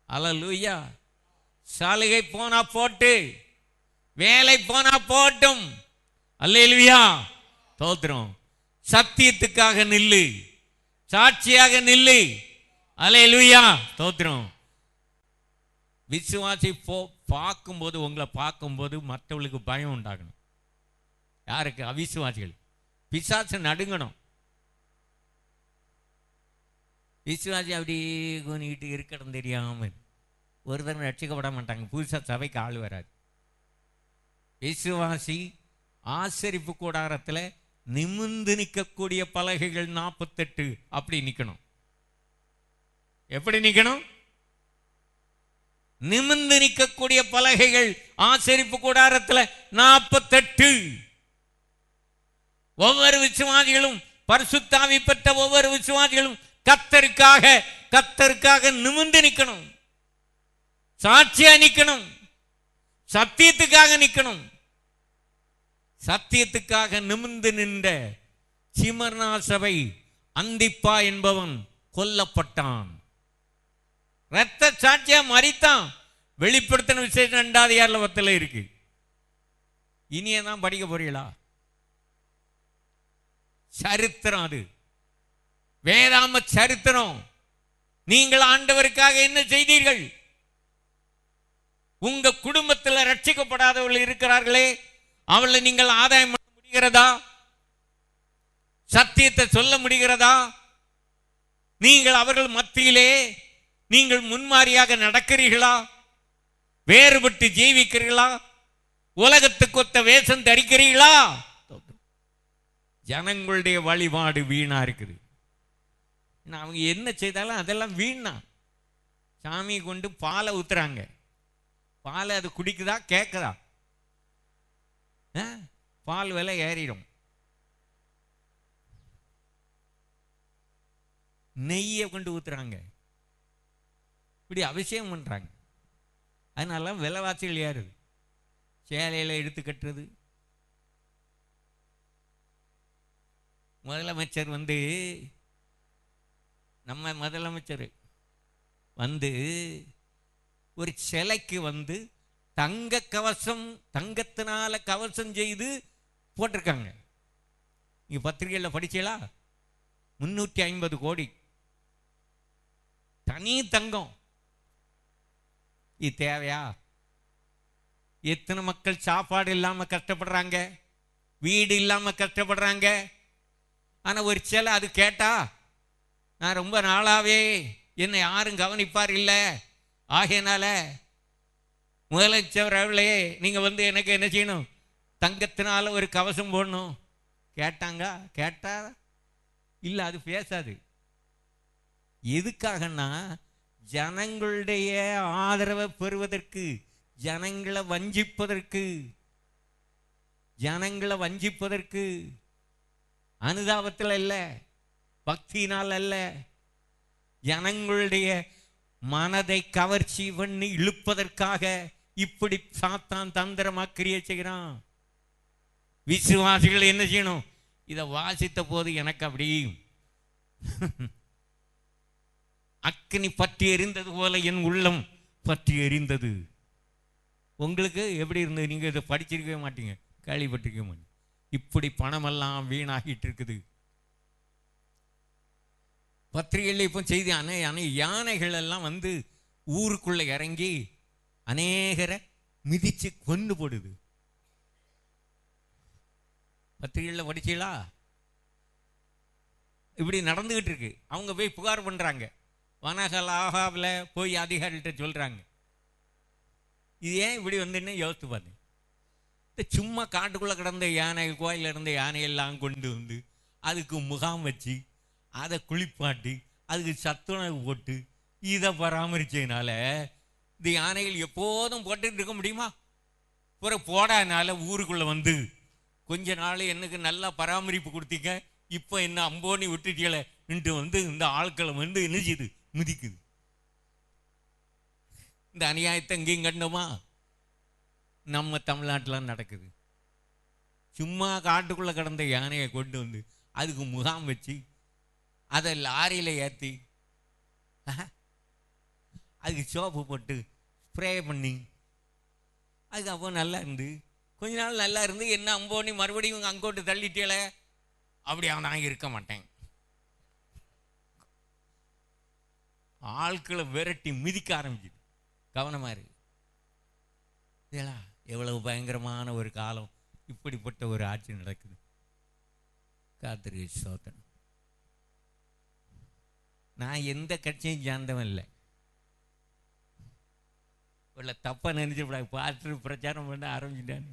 அல்லேலூயா. சாலிகை போனா போட்டு, வேலை போனா போட்டும். அல்லேலூயா. தோத்திரம். சத்தியத்துக்காக நில்லு, சாட்சியாக நில்லு. அல்லேலூயா. தோத்திரம். விசுவாசி பார்க்கும்போது, உங்களை பார்க்கும்போது மற்றவர்களுக்கு பயம் உண்டாகணும். யாருக்கு? அவிசுவாசிகள். பிசாசு நடுங்கணும். விசுவாசி அப்படி குனிக்கிட்டு இருக்கணும் தெரியாமல் ஒருத்தர் ரட்சிக்கப்பட மாட்டாங்க. புதுசாக சபைக்கு ஆள் வராது. விசுவாசி ஆசரிப்பு கூடாரத்தில் நிமிர்ந்து நிற்கக்கூடிய பலகைகள் 48 அப்படி நிற்கணும். எப்படி நிற்கணும்? நிமிர்ந்து நிற்கக்கூடிய பலகைகள் ஆசரிப்பு கூடாரத்தில் 48. ஒவ்வொரு விசுவாசிகளும், பரிசுத்த ஆவி பெற்ற ஒவ்வொரு விசுவாசிகளும் கர்த்தருக்காக நிமிர்ந்து நிற்கணும், சாட்சியா நிற்கணும், சத்தியத்துக்காக நிற்கணும். சத்தியத்துக்காக நிமிர்ந்து நின்ற சிமர்னா சபை அந்திப்பா என்பவன் கொல்லப்பட்டான். இரத்த சாட்சியா மரித்தான். வெளிப்படுத்தின விசேஷம் 2 இருக்கு. இனியதான் படிக்க போறீங்களா? சரித்திரம், அது வேதாம சரித்திரம். நீங்கள் ஆண்டவருக்காக என்ன செய்தீர்கள்? உங்க குடும்பத்தில் ரட்சிக்கப்படாதவர்கள் இருக்கிறார்களே, அவளை நீங்கள் ஆதாயம் பண்ண முடிகிறதா? சத்தியத்தை சொல்ல முடிகிறதா? நீங்கள் அவர்கள் மத்தியிலே நீங்கள் முன்மாதிரியாக நடக்கிறீர்களா? வேறுபட்டு ஜீவிக்கிறீர்களா? உலகத்துக்கு ஒத்த வேஷம் தரிக்கிறீர்களா? ஜனங்களுடைய வழிபாடு வீணா இருக்குது. அவங்க என்ன செய்தாலும் அதெல்லாம் வீணா. சாமியை கொண்டு பாலை ஊத்துறாங்க. பாலை அது குடிக்குதா கேட்குதா? பால் விலை ஏறிடும். நெய்யை கொண்டு ஊத்துறாங்க, இப்படி அபிஷேகம் பண்றாங்க. அதனால விலைவாசிகள் ஏறுது. சேலையில எடுத்து கட்டுறது. முதலமைச்சர் நம்ம முதலமைச்சர் ஒரு சிலைக்கு தங்க கவசம், தங்கத்தினால கவசம் செய்து போட்டிருக்காங்க. நீங்க பத்திரிகையில் படிச்சீங்களா? 350 கோடி தனி தங்கம். இது தேவையா? எத்தனை மக்கள் சாப்பாடு இல்லாம கஷ்டப்படுறாங்க, வீடு இல்லாம கஷ்டப்படுறாங்க. ஆனா ஒரு சிலை அது கேட்டா, நான் ரொம்ப நாளாவே என்னை யாரும் கவனிப்பார் இல்லை, ஆகையினால முதலமைச்சர் அவர்களே நீங்க எனக்கு என்ன செய்யணும், தங்கத்தினால ஒரு கவசம் போடணும். கேட்டாங்க? கேட்டா இல்ல, அது பேசாது. எதுக்காகன்னா ஜனங்களுடைய ஆதரவை பெறுவதற்கு, ஜனங்களை வஞ்சிப்பதற்கு, அனுதாபத்தில் அல்ல, பக்தியினால் அல்ல, ஜனங்களுடைய மனதை கவர்ச்சி பண்ணி இழுப்பதற்காக இப்படி சாத்தான் தந்திரமா கிரியை செய்கிறான். விசுவாசிகள் என்ன செய்யணும்? இதை வாசித்த போது எனக்கு அப்படி அக்கினி பற்றி எரிந்தது போல என் உள்ளம் பற்றி எரிந்தது. உங்களுக்கு எப்படி இருந்தது? நீங்க இதை படிச்சிருக்கவே மாட்டீங்க, கேள்விப்பட்டிருக்க மாட்டீங்க. இப்படி பணமெல்லாம் வீணாகிட்டு இருக்குது. பத்திரிகையில் இப்போ செய்தி, யானைகள் எல்லாம் ஊருக்குள்ள இறங்கி அநேகரை மிதிச்சு கொண்டு போடுது. பத்திரிகையில் படிச்சீங்களா? இப்படி நடந்துகிட்டு இருக்கு. அவங்க போய் புகார் பண்றாங்க. வனகலாகாவில் போய் அதிகாரிகிட்ட சொல்றாங்க, இது ஏன் இப்படி யோசித்து பார்த்தேன். சும்மா காட்டுக்குள்ள கிடந்த யானை, கோயில இருந்த யானையெல்லாம் கொண்டு அதுக்கு முகாம் வச்சு, அதை குளிப்பாட்டி, அதுக்கு சத்துணவு போட்டு, இதை பராமரிச்சதுனால இந்த யானைகள் எப்போதும் போட்டுட்டு இருக்க முடியுமா? போடாதனால ஊருக்குள்ள கொஞ்ச நாள் எனக்கு நல்லா பராமரிப்பு கொடுத்தீங்க, இப்போ என்ன அம்போனி விட்டுட்டீங்கள இந்த ஆட்களை என்ன செய்யுது? மிதிக்குது. இந்த அநியாயத்தை எங்கேயும் கண்டோமா? நம்ம தமிழ்நாட்டில் நடக்குது. சும்மா காட்டுக்குள்ள கிடந்த யானையை கொண்டு அதுக்கு முகாம் வச்சு, அதை லாரியில் ஏற்றி, அதுக்கு சோப்பு போட்டு ஸ்ப்ரே பண்ணி, அதுக்கு அப்போ நல்லா இருந்து கொஞ்ச நாள் நல்லா இருந்து, என்ன அம்போனி மறுபடியும் அங்கோட்டு தள்ளிட்டேல, அப்படியா? நான் இருக்க மாட்டேன். ஆட்களை விரட்டி மிதிக்க ஆரம்பிச்சுது. கவனமா இருக்கு. எவ்வளவு பயங்கரமான ஒரு காலம், இப்படிப்பட்ட ஒரு ஆட்சி நடக்குது. காத்திரி சோதனை. நான் எந்த கட்சியும் சார்ந்தவன் இல்லை. தப்பா நினைச்சு பார்த்து பிரச்சாரம் பண்ண ஆரம்பிச்சிட்டான்.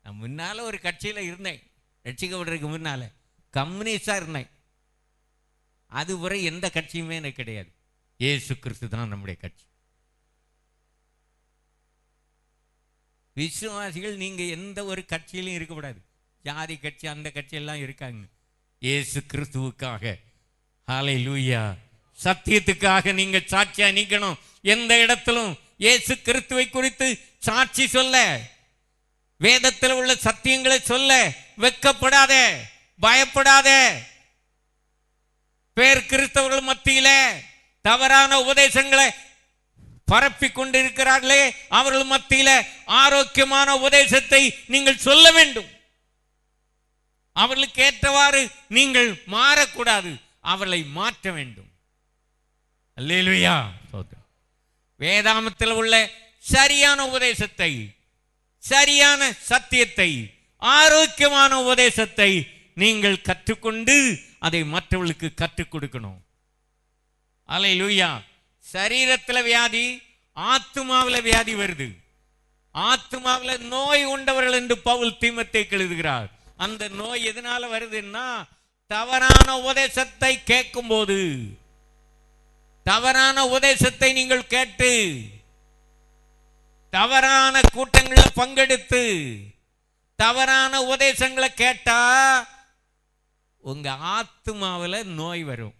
நான் முன்னால ஒரு கட்சியில இருந்தேன், ரட்சிக்கப்படுறதுக்கு முன்னால கம்யூனிஸ்டா இருந்தேன். அதுவரை எந்த கட்சியுமே எனக்கு கிடையாது. இயேசு கிறிஸ்து தான் நம்முடைய கட்சி. விசுவாசிகள் நீங்க எந்த ஒரு கட்சியிலும் இருக்கக்கூடாது. ஜாதி கட்சி அந்த கட்சி எல்லாம் இருக்காங்க. இயேசு கிறிஸ்துவுக்காக, ஹல்லேலூயா, சத்தியத்துக்காக நீங்க சாட்சியா நிக்கணும். எந்த இடத்திலும் இயேசு கிறிஸ்துவை குறித்து சாட்சி சொல்ல வேதத்தில் உள்ள சத்தியங்களை சொல்ல வெட்கப்படாத, பயப்படாத. பேர் கிறிஸ்தவர்கள் மத்தியில தவறான உபதேசங்களை பரப்பி கொண்டிருக்கிறார்களே, அவர்கள் மத்தியில ஆரோக்கியமான உபதேசத்தை நீங்கள் சொல்ல வேண்டும். அவர்களுக்கு ஏற்றவாறு நீங்கள் மாறக்கூடாது, அவர்களை மாற்ற வேண்டும். அல்லேலூயா. வேதாமத்தில் உள்ள சரியான உபதேசத்தை, சரியான சத்தியத்தை, ஆரோக்கியமான உபதேசத்தை நீங்கள் கற்றுக்கொண்டு அதை மற்றவர்களுக்கு கற்றுக் கொடுக்கணும். அல்லேலூயா. சரீரத்தில் வியாதி, ஆத்துமாவில் வியாதி வருது. ஆத்துமாவில் நோய் உண்டவர்கள் என்று பவுல் தீமோத்தேயுக்கு எழுதுகிறார். அந்த நோய் எதனால வருதுன்னா, தவறான உபதேசத்தை கேட்கும் போது, தவறான உபதேசத்தை நீங்கள் கேட்டு தவறான கூட்டங்களில் பங்கெடுத்து தவறான உபதேசங்களை கேட்டா உங்க ஆத்துமாவில் நோய் வரும்.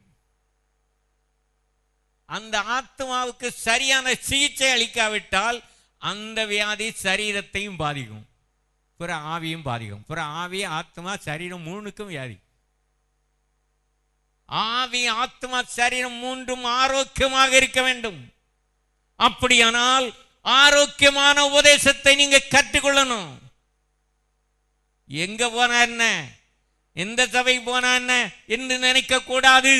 அந்த ஆத்மாவுக்கு சரியான சிகிச்சை அளிக்காவிட்டால் அந்த வியாதி சரீரத்தையும் பாதிக்கும், பிற ஆவியும் பாதிக்கும். பிற ஆவி, ஆத்மா, சரீரம் மூணுக்கும் வியாதி. ஆவி, ஆத்மா, சரீரம் மூன்றும் ஆரோக்கியமாக இருக்க வேண்டும். அப்படியானால் ஆரோக்கியமான உபதேசத்தை நீங்க கற்றுக்கொள்ளணும். எங்க போனா என்ன, எந்த சபை போனா என்ன என்று நினைக்க கூடாது.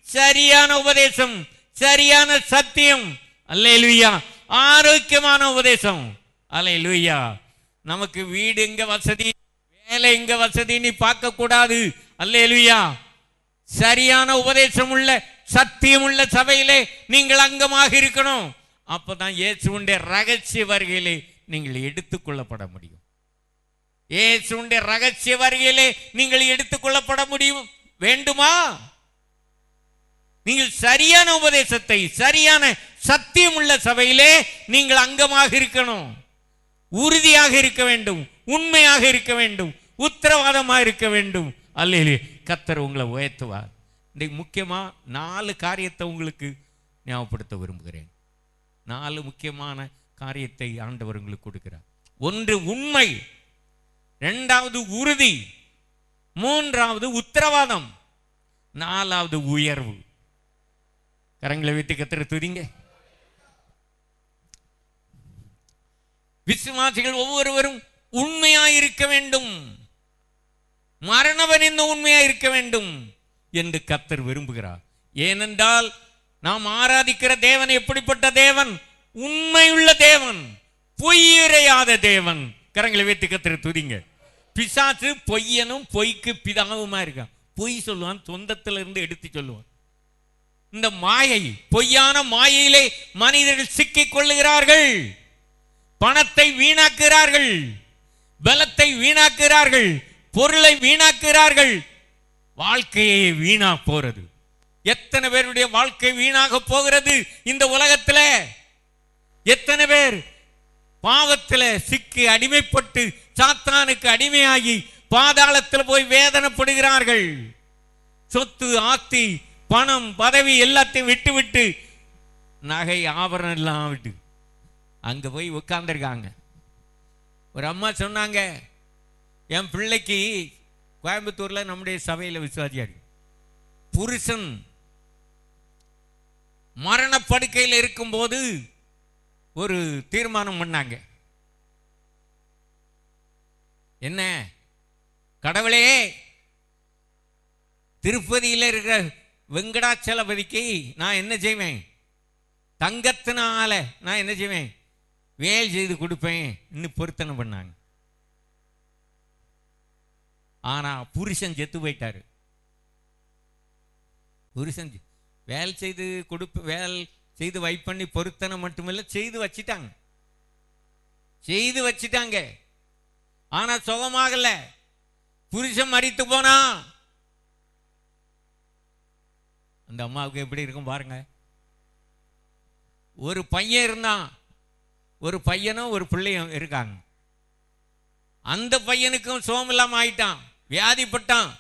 சரியான உபதேசம், சரியான சத்தியம். அல்லேலூயா. ஆரோக்கியமான உபதேசம். அல்லேலூயா. நமக்கு வீடு எங்க வசதி, வேலை எங்க வசதி நீ பார்க்க கூடாது. அல்லேலூயா. சரியான உபதேசம் உள்ள, சத்தியம் உள்ள சபையிலே நீங்கள் அங்கமாக இருக்கணும். அப்பதான் இயேசுவுடைய ரகசிய வருகையிலே நீங்கள் எடுத்துக்கொள்ளப்பட முடியும். இயேசுவுடைய ரகசிய வருகையிலே நீங்கள் எடுத்துக்கொள்ளப்பட முடியும். வேண்டுமா? நீங்கள் சரியான உபதேசத்தை, சரியான சத்தியம் உள்ள சபையிலே நீங்கள் அங்கமாக இருக்கணும். உறுதியாக இருக்க வேண்டும், உண்மையாக இருக்க வேண்டும், உத்தரவாதமாக இருக்க வேண்டும். அல்லேலூயா. கர்த்தர் உங்களை உயர்த்துவார். இன்றைக்கு முக்கியமா 4 காரியத்தை உங்களுக்கு ஞாபகப்படுத்த விரும்புகிறேன். 4 முக்கியமான காரியத்தை ஆண்டவர் உங்களுக்கு கொடுக்கிறார். 1 உண்மை, 2வது உறுதி, 3வது உத்தரவாதம், 4வது உயர்வு. கரங்களை வைத்து கர்த்தரை துதிங்க. விசுவாசிகள் ஒவ்வொருவரும் உண்மையாயிருக்க வேண்டும், மரணவன் இந்த உண்மையா இருக்க வேண்டும் என்று கர்த்தர் விரும்புகிறார். ஏனென்றால் நாம் ஆராதிக்கிற தேவன் எப்படிப்பட்ட தேவன்? உண்மையுள்ள தேவன், பொய்யுரையாத தேவன். கரங்களை வைத்து கர்த்தரை துதிங்க. பிசாசு பொய்யனும் பொய்க்கு பிதாவுமா இருக்கான். பொய் சொல்லுவான், சொந்தத்திலிருந்து எடுத்து சொல்லுவான். இந்த மாயை, பொய்யான மாயையிலே மனிதர்கள் சிக்கிக் கொள்ளுகிறார்கள். பணத்தை வீணாக்குகிறார்கள், பலத்தை வீணாக்குகிறார்கள், பொருளை வீணாக்குகிறார்கள். வாழ்க்கையே வீணா போறது. எத்தனை பேருடைய வாழ்க்கை வீணாக போகிறது இந்த உலகத்துல? எத்தனை பேர் பாவத்தில் சிக்கி அடிமைப்பட்டு சாத்தானுக்கு அடிமையாகி பாதாளத்தில் போய் வேதனைப்படுகிறார்கள். சொத்து, ஆஸ்தி, பணம், பதவி எல்லாத்தையும் விட்டு விட்டு, நகை ஆபரணம் எல்லாம் விட்டு அங்க போய் உட்கார்ந்துருக்காங்க. ஒரு அம்மா சொன்னாங்க, என் பிள்ளைக்கு கோயம்புத்தூர்ல நம்முடைய சபையில விசுவாசியாரு புருஷன் மரணப்படுக்கையில் இருக்கும்போது ஒரு தீர்மானம் பண்ணாங்க. என்ன? கடவுளே, திருப்பதியில் இருக்கிற வெங்கடாச்சலபதிக்கு நான் என்ன செய்வேன்? தங்கத்தினால நான் என்ன செய்வேன்? வேலை செய்து கொடுப்பேன். இன்னும் பொருத்தனை பண்ணாங்க. ஆனா புருஷன் செத்து போயிட்டாரு. புருஷன் வேலை செய்து வேலை செய்து வைப்பண்ணி பொருத்தனை மட்டுமில்ல, செய்து வச்சிட்டாங்க. ஆனா சுகமாகல. புருஷன் மரித்து போனா அந்த அம்மாவுக்கு எப்படி இருக்கும் பாருங்க. ஒரு பையன் இருந்தான், ஒரு பையனும் ஒரு பிள்ளையும் இருக்காங்க. அந்த பையனுக்கும் சுகம் இல்லாம ஆயிட்டான், வியாதிப்பட்டான்.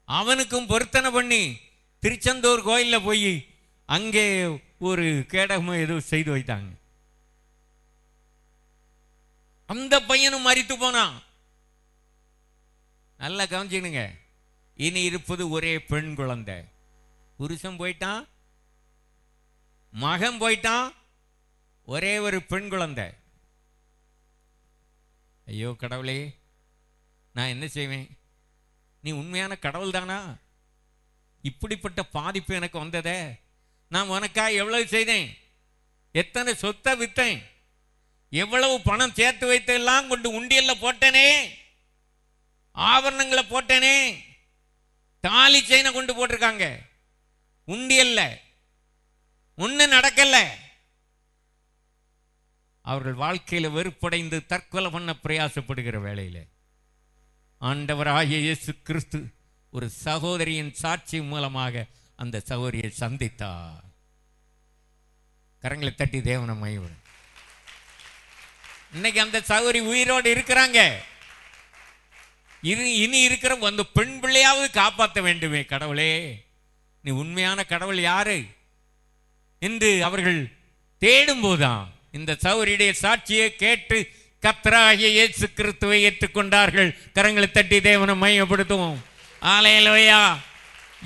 அவனுக்கும் பொருத்தனை பண்ணி திருச்செந்தூர் கோயில்ல போய் அங்கே ஒரு கேடகமோ ஏதோ செய்து வைத்தாங்க. அந்த பையனும் மரித்து போனான். நல்லா கவனிச்சுக்கணுங்க. இனி இருப்பது ஒரே பெண் குழந்தை. புருஷன் போயிட்டான், மகன் போயிட்டான், ஒரே ஒரு பெண் குழந்தை. ஐயோ கடவுளே, நான் என்ன செய்வேன்? நீ உண்மையான கடவுள் தானா? இப்படிப்பட்ட பாதிப்பு எனக்கு வந்ததே. நான் உனக்காக எவ்வளவு செய்தேன், எத்தனை சொத்தை வித்தேன், எவ்வளவு பணம் சேர்த்து வைத்தெல்லாம் கொண்டு உண்டியல்ல போட்டேனே, ஆபரணங்களை போட்டேனே, தாலி செயினை கொண்டு போட்டிருக்காங்க உண்டியல்ல, ஒண்ணு நடக்கல. அவர்கள் வாழ்க்கையில வெறுப்படைந்து தற்கொலை பண்ண பிரயாசப்படுகிற வேளையில ஆண்டவராகிய இயேசு கிறிஸ்து ஒரு சகோதரியின் சாட்சி மூலமாக அந்த சகோதரியை சந்தித்தார். கரங்களை தட்டி தேவனை மகிமை. இன்னைக்கு அந்த சகோதரி உயிரோடு இருக்கிறாங்க. இனி இருக்கிற அந்த பெண் பிள்ளையாவது காப்பாற்ற வேண்டுமே. கடவுளே, நீ உண்மையான கடவுள் யாரு என்று அவர்கள் தேடும் போதுதான் இந்த சகோதரியுடைய சாட்சியை கேட்டு கர்த்தராகிய இயேசு கிறிஸ்துவை ஏற்றுக்கொண்டார்கள். கரங்களை தட்டி தேவனை மையப்படுத்துவோம். அல்லேலூயா.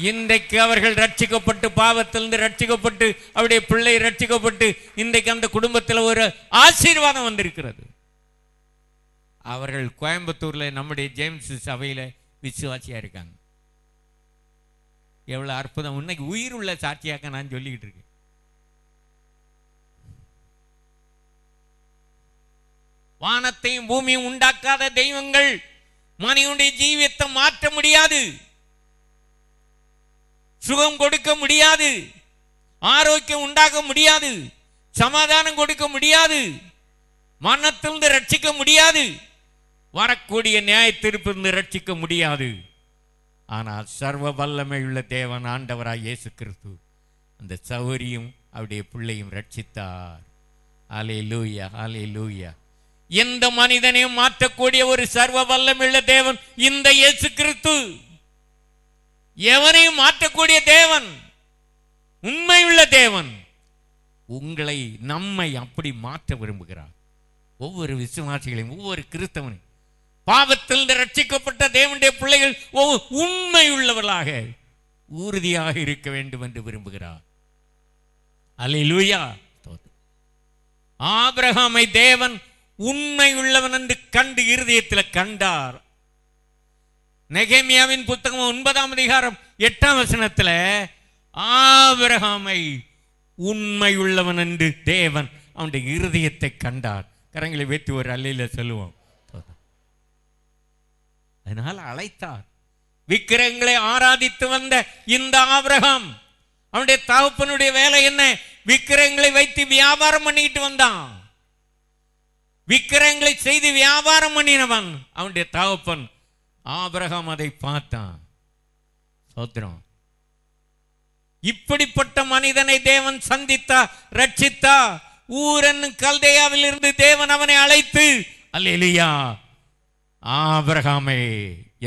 இன்றைக்கு அவர்கள் ரட்சிக்கப்பட்டு, பாவத்திலிருந்து ரட்சிக்கப்பட்டு, அவருடைய பிள்ளை ரட்சிக்கப்பட்டு, இன்றைக்கு அந்த குடும்பத்தில் ஒரு ஆசீர்வாதம் வந்திருக்கிறது. அவர்கள் கோயம்புத்தூர்ல நம்முடைய ஜேம்ஸ் சபையில விசுவாசியா இருக்காங்க. எவ்வளவு அற்புதம்! இன்னைக்கு உயிர் உள்ள சாட்சியாக்க நான் சொல்லிக்கிட்டு இருக்கேன். வானத்தையும் பூமியும் உண்டாக்காத தெய்வங்கள் மனிதனுடைய ஜீவியத்தை மாற்ற முடியாது, சுகம் கொடுக்க முடியாது, ஆரோக்கியம் உண்டாக்க முடியாது, சமாதானம் கொடுக்க முடியாது, மரணத்திலிருந்து ரட்சிக்க முடியாது, வரக்கூடிய நியாய தீர்ப்பிலிருந்து ரட்சிக்க முடியாது. ஆனால் சர்வ வல்லமை உள்ள தேவன் ஆண்டவராய் இயேசு கிறிஸ்து அந்த சகோதரியும் அவருடைய பிள்ளையும் ரட்சித்தார். அல்லேலூயா, அல்லேலூயா. எந்த மனிதனையும் மாற்றக்கூடிய ஒரு சர்வ வல்லமையுள்ள தேவன் இந்த இயேசு கிறிஸ்து. எவனையும் மாற்றக்கூடிய தேவன், உண்மையுள்ள தேவன். உங்களை, நம்மை அப்படி மாற்ற விரும்புகிறார். ஒவ்வொரு விசுவாசிகளையும், ஒவ்வொரு கிறிஸ்தவனையும், பாவத்தில் ரட்சிக்கப்பட்ட தேவனுடைய பிள்ளைகள் உண்மையுள்ளவர்களாக உறுதியாக இருக்க வேண்டும் என்று விரும்புகிறார். அல்லேலூயா. ஆபிரகாமை தேவன் உண்மை உள்ளவன் என்று கண்டு இருதயத்தில் கண்டார். நெகேமியாவின் புத்தகம் 9ஆம் அதிகாரம் 8ஆம் வசனத்தில் ஆபிரகாமை உண்மை உள்ளவன் என்று தேவன் அவனுடைய இருதயத்தை கண்டார். கரங்களை வைத்து ஒரு அல்லையில சொல்லுவோம். அதனால அழைத்தார். விக்கிரகங்களை ஆராதித்து வந்த இந்த ஆபிரகாம், அவனுடைய தகப்பனுடைய வேலை என்ன? விக்கிரகங்களை வைத்து வியாபாரம் பண்ணிட்டு வந்தான். விக்கிரகங்களை செய்து வியாபாரம் பண்ணினவன் அவனுடைய தகப்பன். ஆபிரகாம் அதை பார்த்தான். சோத்திரம். இப்படிப்பட்ட மனிதனை தேவன் சந்தித்தார், ரட்சித்தார். ஊரன் கல்தேயாவில் இருந்து தேவன் அவனை அழைத்து, அல்லேலூயா, ஆபிரகாமே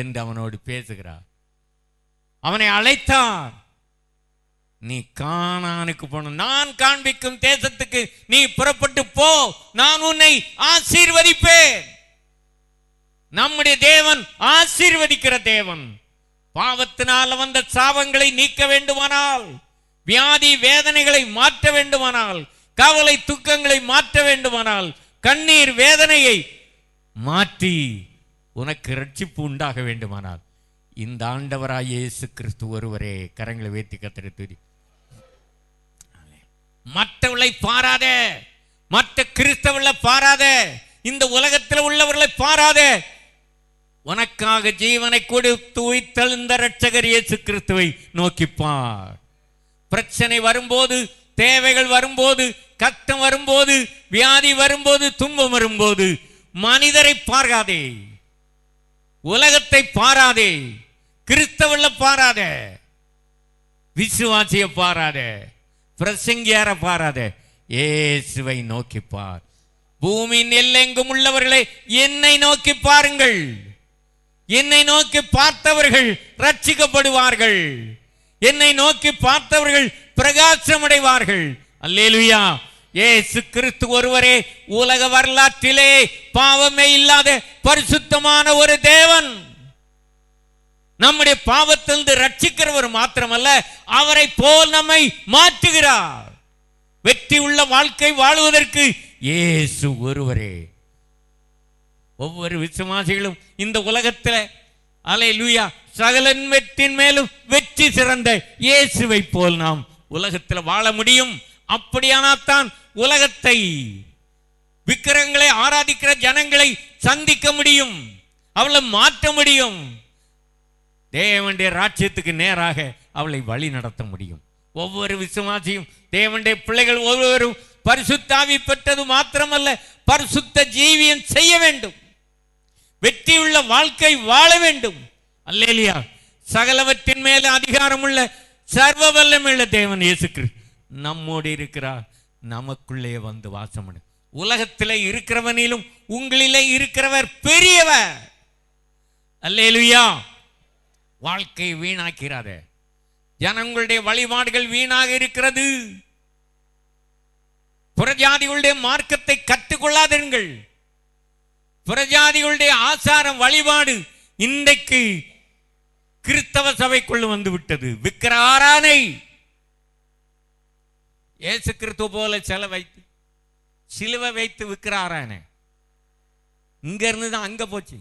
என்று அவனோடு பேசுகிறார். அவனை அழைத்தார். நீ கானானுக்கு போன, நான் காண்பிக்கும் தேசத்துக்கு நீ புறப்பட்டு போ, நான் உன்னை ஆசீர்வதிப்பேன். நம்முடைய தேவன் ஆசீர்வதிக்கிற தேவன். பாவத்தினால் வந்த சாபங்களை நீக்க வேண்டுமானால், வியாதி வேதனைகளை மாற்ற வேண்டுமானால், கவலை துக்கங்களை மாற்ற வேண்டுமானால், கண்ணீர் வேதனையை மாற்றி உனக்கு ரட்சிப்பு உண்டாக வேண்டுமானால், இந்த ஆண்டவராய் இயேசு கிறிஸ்து ஒருவரே. கரங்களை வைத்து கர்த்தரை துதி. மற்றவர்களை பாராத, மற்ற கிறிஸ்தவர்களை பாராத, இந்த உலகத்தில் உள்ளவர்களை பாராத. உனக்காக ஜீவனை கொடுத்து உயிர்த்தெழுந்த இரட்சகர் இயேசு கிறிஸ்துவை நோக்கிப்பார். பிரச்சனை வரும்போது, தேவைகள் வரும்போது, கஷ்டம் வரும்போது, வியாதி வரும்போது, துன்பம் வரும்போது மனிதரை பாராதே, உலகத்தை பாராதே, கிறிஸ்தவர்களை பாராத, விசுவாசியை பாராத, பிரசங்கியார பாராத, இயேசுவை நோக்கிப்பார். பூமியின் எல்லெங்கும் உள்ளவர்களை என்னை நோக்கி பாருங்கள். என்னை நோக்கி பார்த்தவர்கள் ரட்சிக்கப்படுவார்கள். என்னை நோக்கி பார்த்தவர்கள் பிரகாசம் அடைவார்கள். அல்லேலூயா. இயேசு கிறிஸ்து ஒருவரே உலக வரலாற்றிலே பாவமே இல்லாத பரிசுத்தமான ஒரு தேவன். நம்முடைய பாவத்திலிருந்து ரட்சிக்கிறவர் மாத்திரமல்ல, அவரை போல் நம்மை மாற்றுகிறார். வெற்றி உள்ள வாழ்க்கை வாழ்வதற்கு இயேசு ஒருவரே. ஒவ்வொரு விசுவாசிகளும் இந்த உலகத்தில் அல்லேலூயா சகலன் வெற்றின் மேலும் வெற்றி சிறந்த இயேசுவை போல் நாம் உலகத்தில் வாழ முடியும். அப்படியானால்தான் உலகத்தை விக்கிரகங்களை ஆராதிக்கிற ஜனங்களை சந்திக்க முடியும், அவளை மாற்ற முடியும், தேவனுடைய ராஜ்யத்துக்கு நேராக அவளை வழி நடத்த முடியும். ஒவ்வொரு விசுவாசியும் தேவனுடைய பிள்ளைகள் ஒவ்வொருவரும் பரிசுத்தாவி பெற்றது மாத்திரமல்ல, பரிசுத்த ஜீவியம் செய்ய வேண்டும், வெற்றியுள்ள வாழ்க்கை வாழ வேண்டும். அல்லேலூயா. சகலவற்றின் மேல அதிகாரம் உள்ள சர்வ வல்லமையுள்ள தேவன் இயேசு கிறிஸ்து நம்மோடு இருக்கிறார். நமக்குள்ளே வந்து வாசம் பண்ணு. உலகத்திலே இருக்கிறவனிலும் உங்களிலே இருக்கிறவர் பெரியவர். அல்லேலூயா. வாழ்க்கையை வீணாக்கிறாத. ஜனங்களுடைய வழிபாடுகள் வீணாக இருக்கிறது. புறஜாதிகளுடைய மார்க்கத்தை கற்றுக்கொள்ளாதீர்கள். புறஜாதிகளுடைய ஆசாரம் வழிபாடு இன்றைக்கு கிறிஸ்தவ சபைக்குள்ள வந்து விட்டது. விக்கிரக ஆராதனை. இயேசு கிறிஸ்து போல சிலுவை வைத்து விக்கிரக ஆராதனை இங்க இருந்து தான் அங்க போச்சு.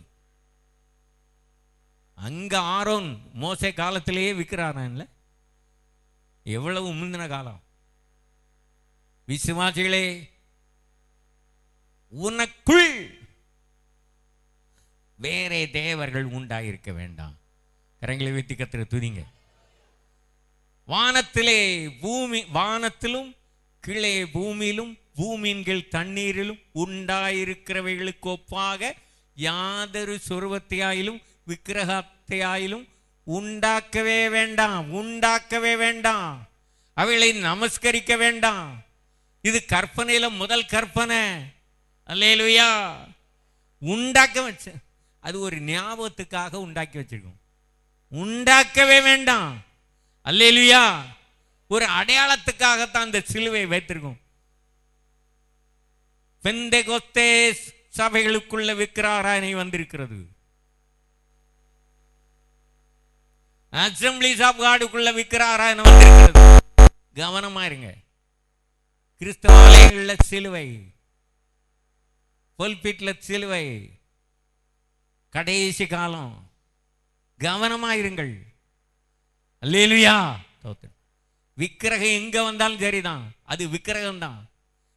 அங்க ஆரோன் மோசே காலத்திலேயே விக்கிரக ஆராதனை எவ்வளவு முந்தின காலம். விசுவாசிகளே, உனக்குள் வேறே தேவர்கள் உண்டாயிருக்க வேண்டாம். கரங்களை வைத்து கர்த்தரை துதிங்க. வானத்திலே வானத்திலும் கீழே பூமியிலும் பூமியின் கீழ் தண்ணீரிலும் உண்டாயிருக்கிறவைகளுக்கு ஒப்பாக யாதொரு சொருவத்தையாயிலும் விக்கிரகத்தையாயிலும் உண்டாக்கவே வேண்டாம், உண்டாக்கவே வேண்டாம். அவைகளை நமஸ்கரிக்க வேண்டாம். இது கற்பனையில முதல் கற்பனை. அல்லேலூயா. உண்டாக்க வச்ச அது ஒரு ஞாபகத்துக்காக உண்டாக்கி வச்சிருக்கோம். உண்டாக்கவே வேண்டாம். அல்லேலூயா. ஒரு அடையாளத்துக்காகத்தான் அந்த சிலுவை வைத்திருக்கோம். பெந்தெகோஸ்தே சபைகளுக்குள்ள விக்கிரக ஆராதனை வந்திருக்கிறது. அசெம்பிளிஸ் ஆஃப் காடுக்குள்ள விக்கிரக ஆராதனை வந்திருக்கிறது. கவனமா இருங்க. கிறிஸ்தவ ஆலயங்கள்ல சிலுவை, புல்பிட்ல சிலுவை, கடைசி காலம். கவனமா இருங்கள். அல்லேலூயா. விக்கிரகம் எங்க வந்தாலும் சரிதான், அது விக்கிரகம் தான்.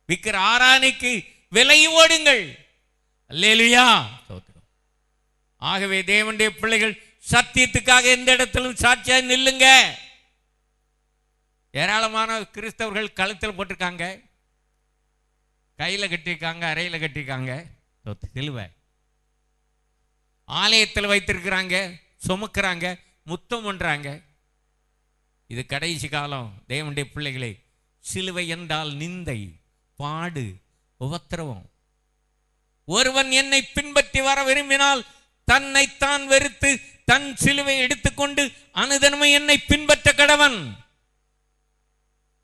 விக்கிரக ஆராதனைக்கு விலகி ஓடுங்கள். அல்லேலூயா. ஆகவே தேவனுடைய பிள்ளைகள் சத்தியத்துக்காக எந்த இடத்திலும் சாட்சியா நில்லுங்க. ஏராளமான கிறிஸ்தவர்கள் கழுத்தில் போட்டிருக்காங்க, கையில கட்டிருக்காங்க, அறையில கட்டிருக்காங்க சிலுவை. ஆலயத்தில் வைத்திருக்கிறாங்க, சுமக்கிறாங்க, முத்தம் பண்றாங்க. இது கடைசி காலம். தேவனுடைய பிள்ளைகளை, சிலுவை என்றால் நிந்தை, பாடு, உபத்திரவம். ஒருவன் என்னை பின்பற்றி வர விரும்பினால் தன்னைத்தான் வெறுத்து தன் சிலுவை எடுத்துக்கொண்டு அனுதினமும் என்னை பின்பற்ற கடவன்.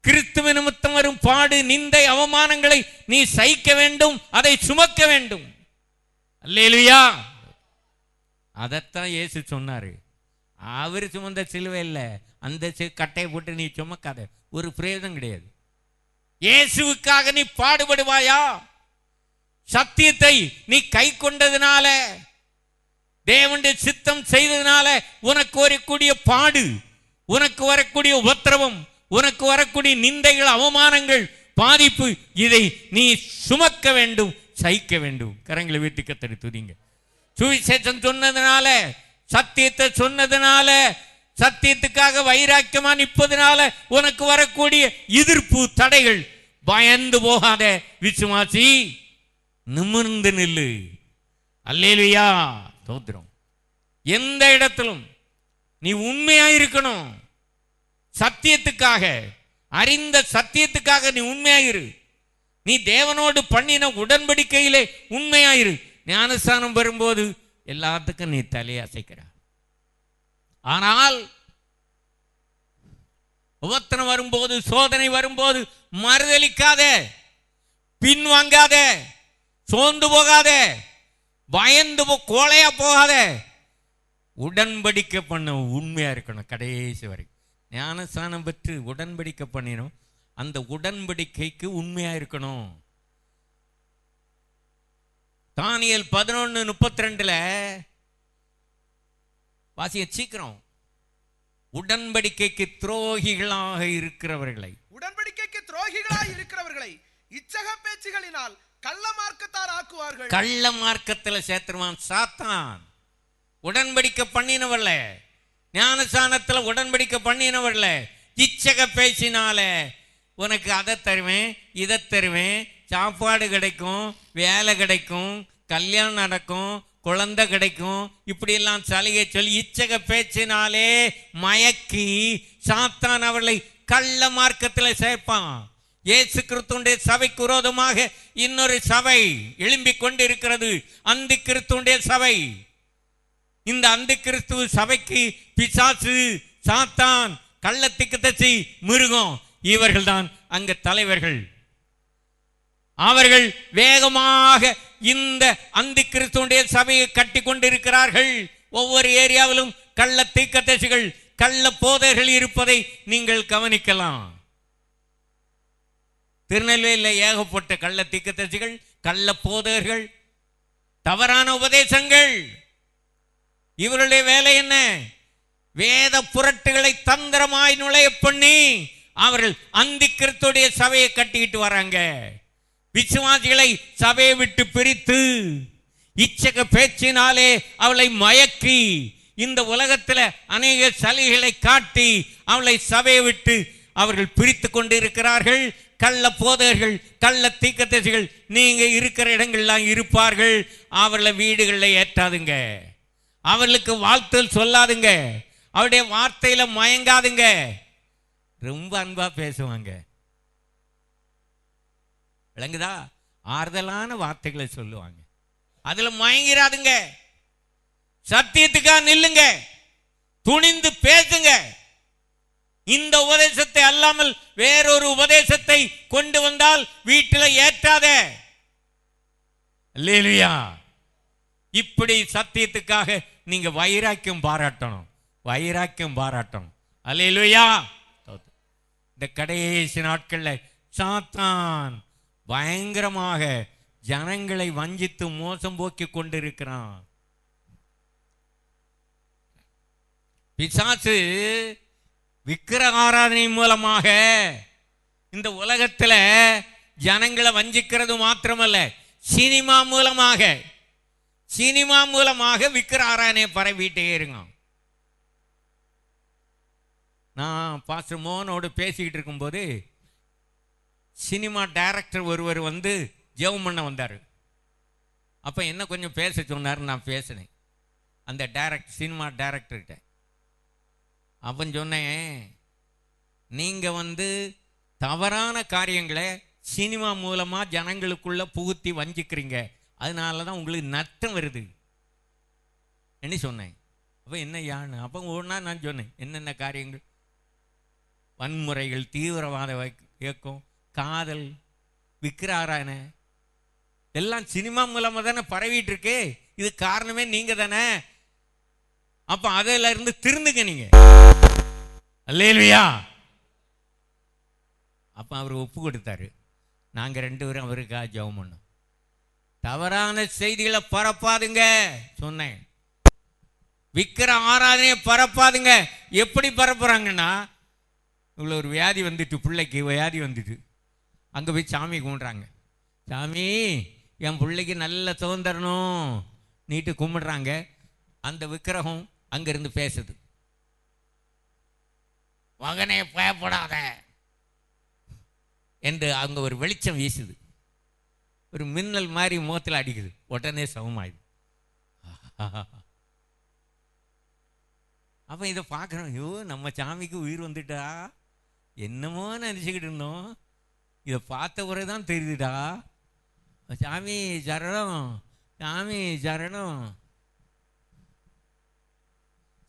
கிறிஸ்துவ நிமித்தம் வரும் பாடு, நிந்தை, அவமானங்களை நீ சகிக்க வேண்டும், அதை சுமக்க வேண்டும். அல்லேலூயா. அதைத்தான் இயேசு சொன்னாரு. அவர் சுமந்த சிலுவை இல்லை, அந்த கட்டையை போட்டு நீ சுமக்காத, ஒரு பிரயோஜனம் கிடையாது. இயேசுவுக்காக நீ பாடுபடுவாயா? சத்தியத்தை நீ கை கொண்டதுனால, தேவனுடைய சித்தம் செய்ததுனால உனக்கு வரக்கூடிய பாடு, உனக்கு வரக்கூடிய உபத்திரவம், உனக்கு வரக்கூடிய நிந்தைகள், அவமானங்கள், பாதிப்பு, இதை நீ சுமக்க வேண்டும், சகிக்க வேண்டும். கரங்களை வீட்டு கர்த்தரை துதிங்க. சுவிசேஷம் சொன்னதுனால, சத்தியத்தை சொன்னதுனால, சத்தியத்துக்காக வைராக்கியமா நிற்பதனால உனக்கு வரக்கூடிய எதிர்ப்பு, தடைகள், பயந்து போகாத விசுவாசி, நிமிர்ந்து நில்லு. அல்லேலூயா. ஸ்தோத்திரம். எந்த இடத்திலும் நீ உண்மையா இருக்கணும். சத்தியத்துக்காக, அறிந்த சத்தியத்துக்காக நீ உண்மையாயிரு. நீ தேவனோடு பண்ணின உடன்படிக்கையிலே உண்மையாயிரு. ஞானஸ்தானம் வரும்போது எல்லாத்துக்கும் நீ தலையை அசைக்கிற. ஆனால் உபத்திரம் வரும்போது, சோதனை வரும்போது மறுதலிக்காத. பின்வாங்காத, சோர்ந்து போகாத, பயந்து கோழையா போகாத. உடன்படிக்கை பண்ண உண்மையா இருக்கணும் கடைசி வரை. ஞானஸ்நானம் பெற்று உடன்படிக்கை பண்ணினோம், அந்த உடன்படிக்கைக்கு உண்மையா இருக்கணும். தானியேல் 11:32 வாசிய சீக்கிரம். உடன்படிக்கைக்கு துரோகிகளாக இருக்கிறவர்களை, உடன்படிக்கைக்கு துரோகிகளாய் இருக்கிறவர்களை இச்சக பேச்சுகளினால் கள்ள மார்க்கத்தார் ஆக்குவார்கள். கள்ள மார்க்கத்தில் சேர்த்துருவான் சாத்தான். உடன்படிக்கை பண்ணினவர்ல, ஞானஸ்நானத்தில் உடன்படிக்கை பண்ணினவர்ல இச்சக பேசினால உனக்கு அதை தருவேன், இதை தருவேன், சாப்பாடு கிடைக்கும், வேலை கிடைக்கும், கல்யாணம் நடக்கும், குழந்தை கிடைக்கும், இப்படியெல்லாம் சலுகை சொல்லி இச்சக பேச்சினாலே மயக்கி சாத்தான் அவர்களை கள்ள மார்க்கத்தில் சேர்ப்பான். இயேசு கிறிஸ்துவுடைய சபைக்கு விரோதமாக இன்னொரு சபை எழும்பிக் கொண்டிருக்கிறது, அந்தி கிறிஸ்துவுடைய சபை. இந்த அந்தி கிறிஸ்துவ சபைக்கு பிசாசு, சாத்தான், கள்ளத்திக்கு மிருகம், இவர்கள் தான் அங்க தலைவர்கள். அவர்கள் வேகமாக இந்த அந்தி கிறிஸ்துவுடைய சபையை கட்டி கொண்டிருக்கிறார்கள். ஒவ்வொரு ஏரியாவிலும் கள்ள தீர்க்கதரிசிகள், கள்ள போதகர்கள் இருப்பதை நீங்கள் கவனிக்கலாம். திருநெல்வேலியில் ஏகப்பட்ட கள்ள தீர்க்கதரிசிகள், கள்ள போதகர்கள், தவறான உபதேசங்கள். இவருடைய வேலை என்ன? வேத புரட்டுகளை தந்திரமாய் நுழைய பண்ணி அவர்கள் அந்தி கிறிஸ்துவுடைய சபையை கட்டிக்கிட்டு வராங்க. விசுவாசிகளை சபையை விட்டு பிரித்து இச்சக பேச்சினாலே அவளை மயக்கி இந்த உலகத்தில் அநேக சலுகைகளை காட்டி அவளை சபையை விட்டு அவர்கள் பிரித்து கொண்டு இருக்கிறார்கள். கள்ள போதகர்கள், கள்ள தீர்க்கதரிசிகள் நீங்க இருக்கிற இடங்கள்லாம் இருப்பார்கள். அவர்களை வீடுகளில் ஏற்றாதுங்க, அவர்களுக்கு வாழ்த்தல் சொல்லாதுங்க, அவருடைய வார்த்தையில மயங்காதுங்க. ரொம்ப அன்பா பேசுவாங்க, விளங்குதா? ஆறுதலான வார்த்தைகளை சொல்லுவாங்க, அதுல மயங்கிறாதுங்க. சத்தியத்துக்காக நில்லுங்க, துணிந்து பேசுங்க. இந்த உபதேசத்தை அல்லாமல் வேறொரு உபதேசத்தை கொண்டு வந்தால் வீட்டில் ஏற்றாத. அல்லேலூயா. இப்படி சத்தியத்துக்காக நீங்க வைராக்கியம் பாராட்டணும், வைராக்கியம் பாராட்டணும். அல்லேலூயா. இந்த கடைசி நாட்கள்ல சாத்தான் பயங்கரமாக ஜனங்களை வஞ்சித்து மோசம் போக்கி கொண்டிருக்கிறான். பிசாசு விக்கிரக ஆராதனை மூலமாக இந்த உலகத்துல ஜனங்களை வஞ்சிக்கிறது மாத்திரமல்ல, சினிமா மூலமாக விக்கிரக ஆராதனையை பரவிட்டே இருங்க. நான் பாஸ்டர் மோகனோடு பேசிக்கிட்டு இருக்கும்போது சினிமா டைரக்டர் ஒருவர் வந்து ஜெபம் பண்ண வந்தார். அப்போ என்ன கொஞ்சம் பேச சொன்னார், நான் பேசினேன் அந்த சினிமா டைரக்டர்கிட்ட. அப்போ சொன்னேன், நீங்கள் வந்து தவறான காரியங்களை சினிமா மூலமாக ஜனங்களுக்குள்ள புகுத்தி வஞ்சிக்கிறீங்க, அதனால தான் உங்களுக்கு நஷ்டம் வருது என்ன சொன்னேன். அப்போ என்ன யான்னு அப்போ ஒன்றா நான் சொன்னேன், என்னென்ன காரியங்கள்? வன்முறைகள், தீவிரவாத இயக்கம், காதல், விக்கிராராயண எல்லாம் சினிமா மூலமாக தானே பரவிட்டு இருக்கு. இது காரணமே நீங்க தானே. அப்ப அதில் இருந்து திருந்துங்க நீங்க. அல்லேலூயா. அப்ப அவர் ஒப்பு கொடுத்தாரு. நாங்க 2 பேரும் அவருக்காக ஜெபம் பண்ணோம். தவறான செய்திகளை பரப்பாதுங்க சொன்னேன். விக்கிர ஆராதனையை பரப்பாதுங்க. எப்படி பரப்புறாங்கன்னா, இவ்வளோ ஒரு வியாதி வந்துட்டு, பிள்ளைக்கு வியாதி வந்துட்டு, அங்கே போய் சாமி கும்பிட்றாங்க. சாமி என் பிள்ளைக்கு நல்ல சுதந்திரணும் நீட்டு கும்பிடுறாங்க. அந்த விக்கிரகம் அங்கிருந்து பேசுது, மகனே பயப்படாத என்று அங்கே ஒரு வெளிச்சம் வீசுது, ஒரு மின்னல் மாதிரி முகத்தில் அடிக்குது, உடனே சமமாயுது. அப்போ இதை பார்க்குறோம், ஐயோ நம்ம சாமிக்கு உயிர் வந்துட்டா, என்னமோ நினச்சிக்கிட்டு இருந்தோம், இதை பார்த்த பிறகு தான் தெரியுதுடா. சாமி சரணம், சாமி சரணம்.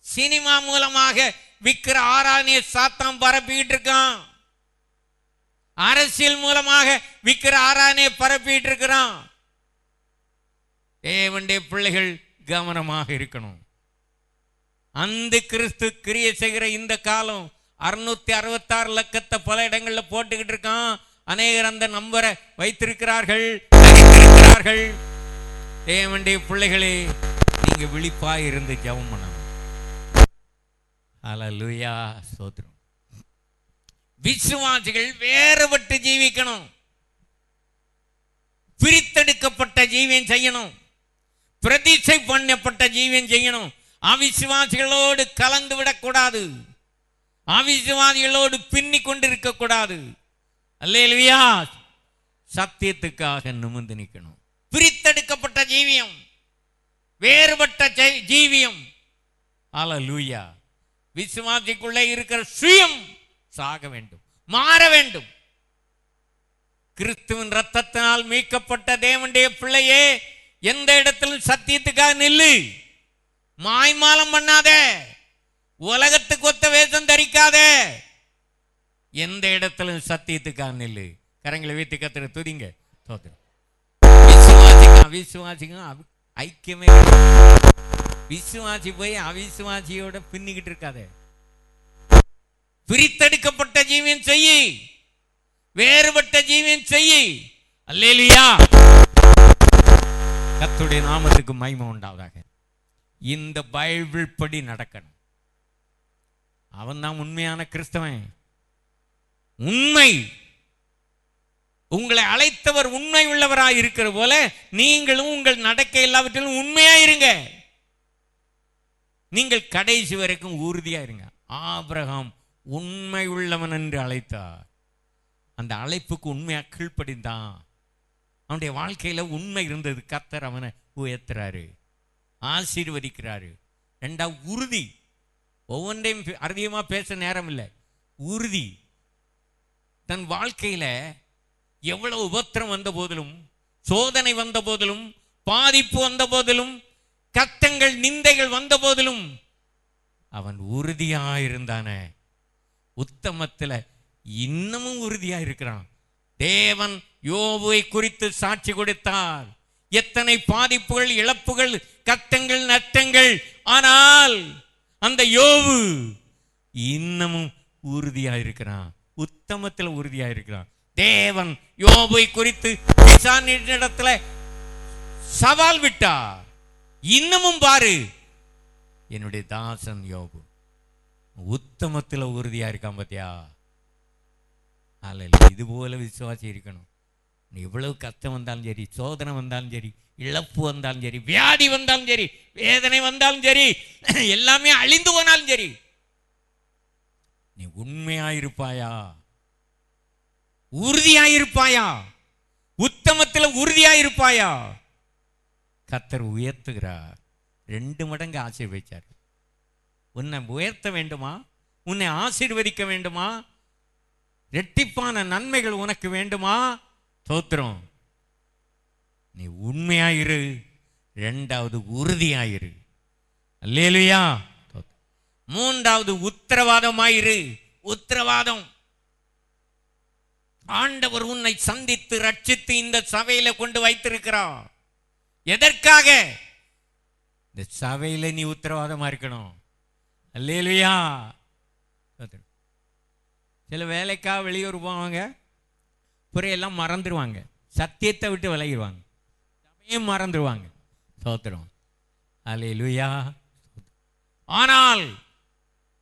சினிமா மூலமாக விக்கிர ஆராதனையை சாத்தான் பரப்பிக்கிட்டு இருக்கான். அரசியல் மூலமாக விக்கிர ஆராதனை பரப்பிட்டு இருக்கிறான். தேவனுடைய பிள்ளைகள் கவனமாக இருக்கணும். அந்த கிறிஸ்து கிரியை செய்கிற இந்த காலம் 666 லட்சத்தை பல இடங்கள்ல போட்டுக்கிட்டு இருக்கான். அநேகர் அந்த நம்பரை வைத்திருக்கிறார்கள். தேவனுடைய பிள்ளைகளே, நீங்க விழிப்பாய் இருந்து ஜெபம் பண்ணணும். ஹல்லேலூயா, ஸ்தோத்திரம். விசுவாசிகள் வேறுபட்டு ஜீவிக்கணும். பிரித்தெடுக்கப்பட்ட ஜீவியம் செய்யணும். பிரதிஷ்டை பண்ணப்பட்ட ஜீவியம் செய்யணும். அவிசுவாசிகளோடு கலந்து விடக்கூடாது. அவிசுவாசிகளோடு பின்னி கொண்டிருக்க கூடாது. அல்லேலூயா. சத்தியத்துக்காக நிமிர்ந்து நிற்கணும். பிரித்தெடுக்கப்பட்ட ஜீவியம், வேறுபட்ட ஜீவியம். அல்லேலூயா. விசுவாசிக்குள்ளே இருக்கிற சுயம் சாக வேண்டும், மாற வேண்டும். கிறிஸ்துவின் ரத்தத்தினால் மீட்கப்பட்ட தேவனுடைய பிள்ளையே, எந்த இடத்திலும் சத்தியத்துக்காக நில்லு. மாய்மாலம் பண்ணாதே. உலகத்துக்கு ஒத்த வேஷம் தரிக்காதே. எந்த இடத்திலும் சத்தியத்துக்காக நில்லு. கரங்களை வைத்து கர்த்தரை துதிங்க. விசுவாசிங்க ஐக்கியமே. விசுவாசி போய் அவிசுவாசியோட பின்னிக்கிட்டு இருக்காதே. பிரித்தெடுக்கப்பட்ட ஜீவியம் செய்யி, வேறுபட்ட ஜீவியம் செய்யி. அல்லேலூயா. கர்த்தருடைய நாமத்துக்கு மகிமை உண்டாவதாக. இந்த பைபிள் படி நடக்கணும். அவன் தான் உண்மையான கிறிஸ்தவன். உண்மை, உங்களை அழைத்தவர் உண்மை உள்ளவராய் இருக்கிற போல நீங்களும் உங்கள் நடக்கை எல்லாவற்றிலும் உண்மையாயிருங்க. நீங்கள் கடைசி வரைக்கும் உறுதியா இருங்க. ஆபிரகாம் உண்மை உள்ளவன் என்று அழைத்தார். அந்த அழைப்புக்கு உண்மையா கீழ்ப்படிந்தான். அவனுடைய வாழ்க்கையில உண்மை இருந்தது. கர்த்தர் அவனை உயர்த்துறாரு, ஆசீர்வதிக்கிறாரு. ரெண்டாவது உறுதி. ஒவ்வொன்றையும் அதிகமா பேச நேரம் இல்லை. உறுதி. தன் வாழ்க்கையில எவ்வளவு உபத்திரம் வந்த போதிலும், சோதனை வந்த போதிலும், பாதிப்பு வந்த போதிலும், கஷ்டங்கள் நிந்தைகள் வந்த போதிலும் அவன் உறுதியாயிருந்தானே. உத்தமத்துல இன்னமும் உறுதியா இருக்கிறான். தேவன் யோபுவை குறித்து சாட்சி கொடுத்தார். எத்தனை பாதிப்புகள், இழப்புகள், கஷ்டங்கள், நஷ்டங்கள். ஆனால் அந்த யோபு இன்னமும் உறுதியா இருக்கிறான். உத்தமத்தில் உறுதியா இருக்கிறான். தேவன் யோபுவை குறித்து இடத்துல சவால் விட்டார். இன்னமும் பாரு, என்னுடைய தாசன் யோபு உத்தமத்தில் உறுதியா இருக்கான். பாத்தியா? அல்ல, இது போல விசுவாசி இருக்கணும். எவ்வளவு கஷ்டம் வந்தாலும் சரி, சோதனை வந்தாலும் சரி, இழப்பு வந்தாலும் சரி, வியாதி வந்தாலும் சரி, வேதனை வந்தாலும் சரி, எல்லாமே அழிந்து போனாலும் சரி, நீ உண்மையாயிருப்பாயா? உறுதியாயிருப்பாயா? உத்தமத்தில் உறுதியாயிருப்பாயா? கர்த்தர் உயர்த்துகிறார். 2 மடங்கு ஆசீர்வதிச்சார். உன்னை உயர்த்த வேண்டுமா? உன்னை ஆசீர்வதிக்க வேண்டுமா? இரட்டிப்பான நன்மைகள் உனக்கு வேண்டுமா? ஸ்தோத்திரம். நீ உண்மையாயிரு. 2வது உறுதியாயிரு. அல்லேலூயா. 3வது உத்தரவாதமாயிரு. உத்தரவாதம். ஆண்டவர் உன்னை சந்தித்து ரட்சித்து இந்த சபையில கொண்டு வைத்திருக்கிறார். எதற்காக? இந்த சபையில நீ உத்தரவாதமா இருக்கணும். அல்லேலூயா. சில வேலைக்காக வெளியூர் போவாங்க, புறையெல்லாம் மறந்துடுவாங்க, சத்தியத்தை விட்டு விலகிடுவாங்க, சபையும் மறந்துடுவாங்க. ஸ்தோத்திரம். அல்லேலூயா. ஆனால்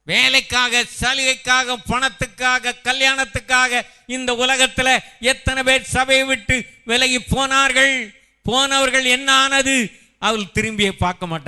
வேலைக்காக, சலுகைக்காக, பணத்துக்காக, கல்யாணத்துக்காக இந்த உலகத்துல எத்தனை பேர் சபையை விட்டு விலகி போனார்கள். போனவர்கள் என்ன ஆனது? அவள் திரும்பியே பார்க்க மாட்டார்.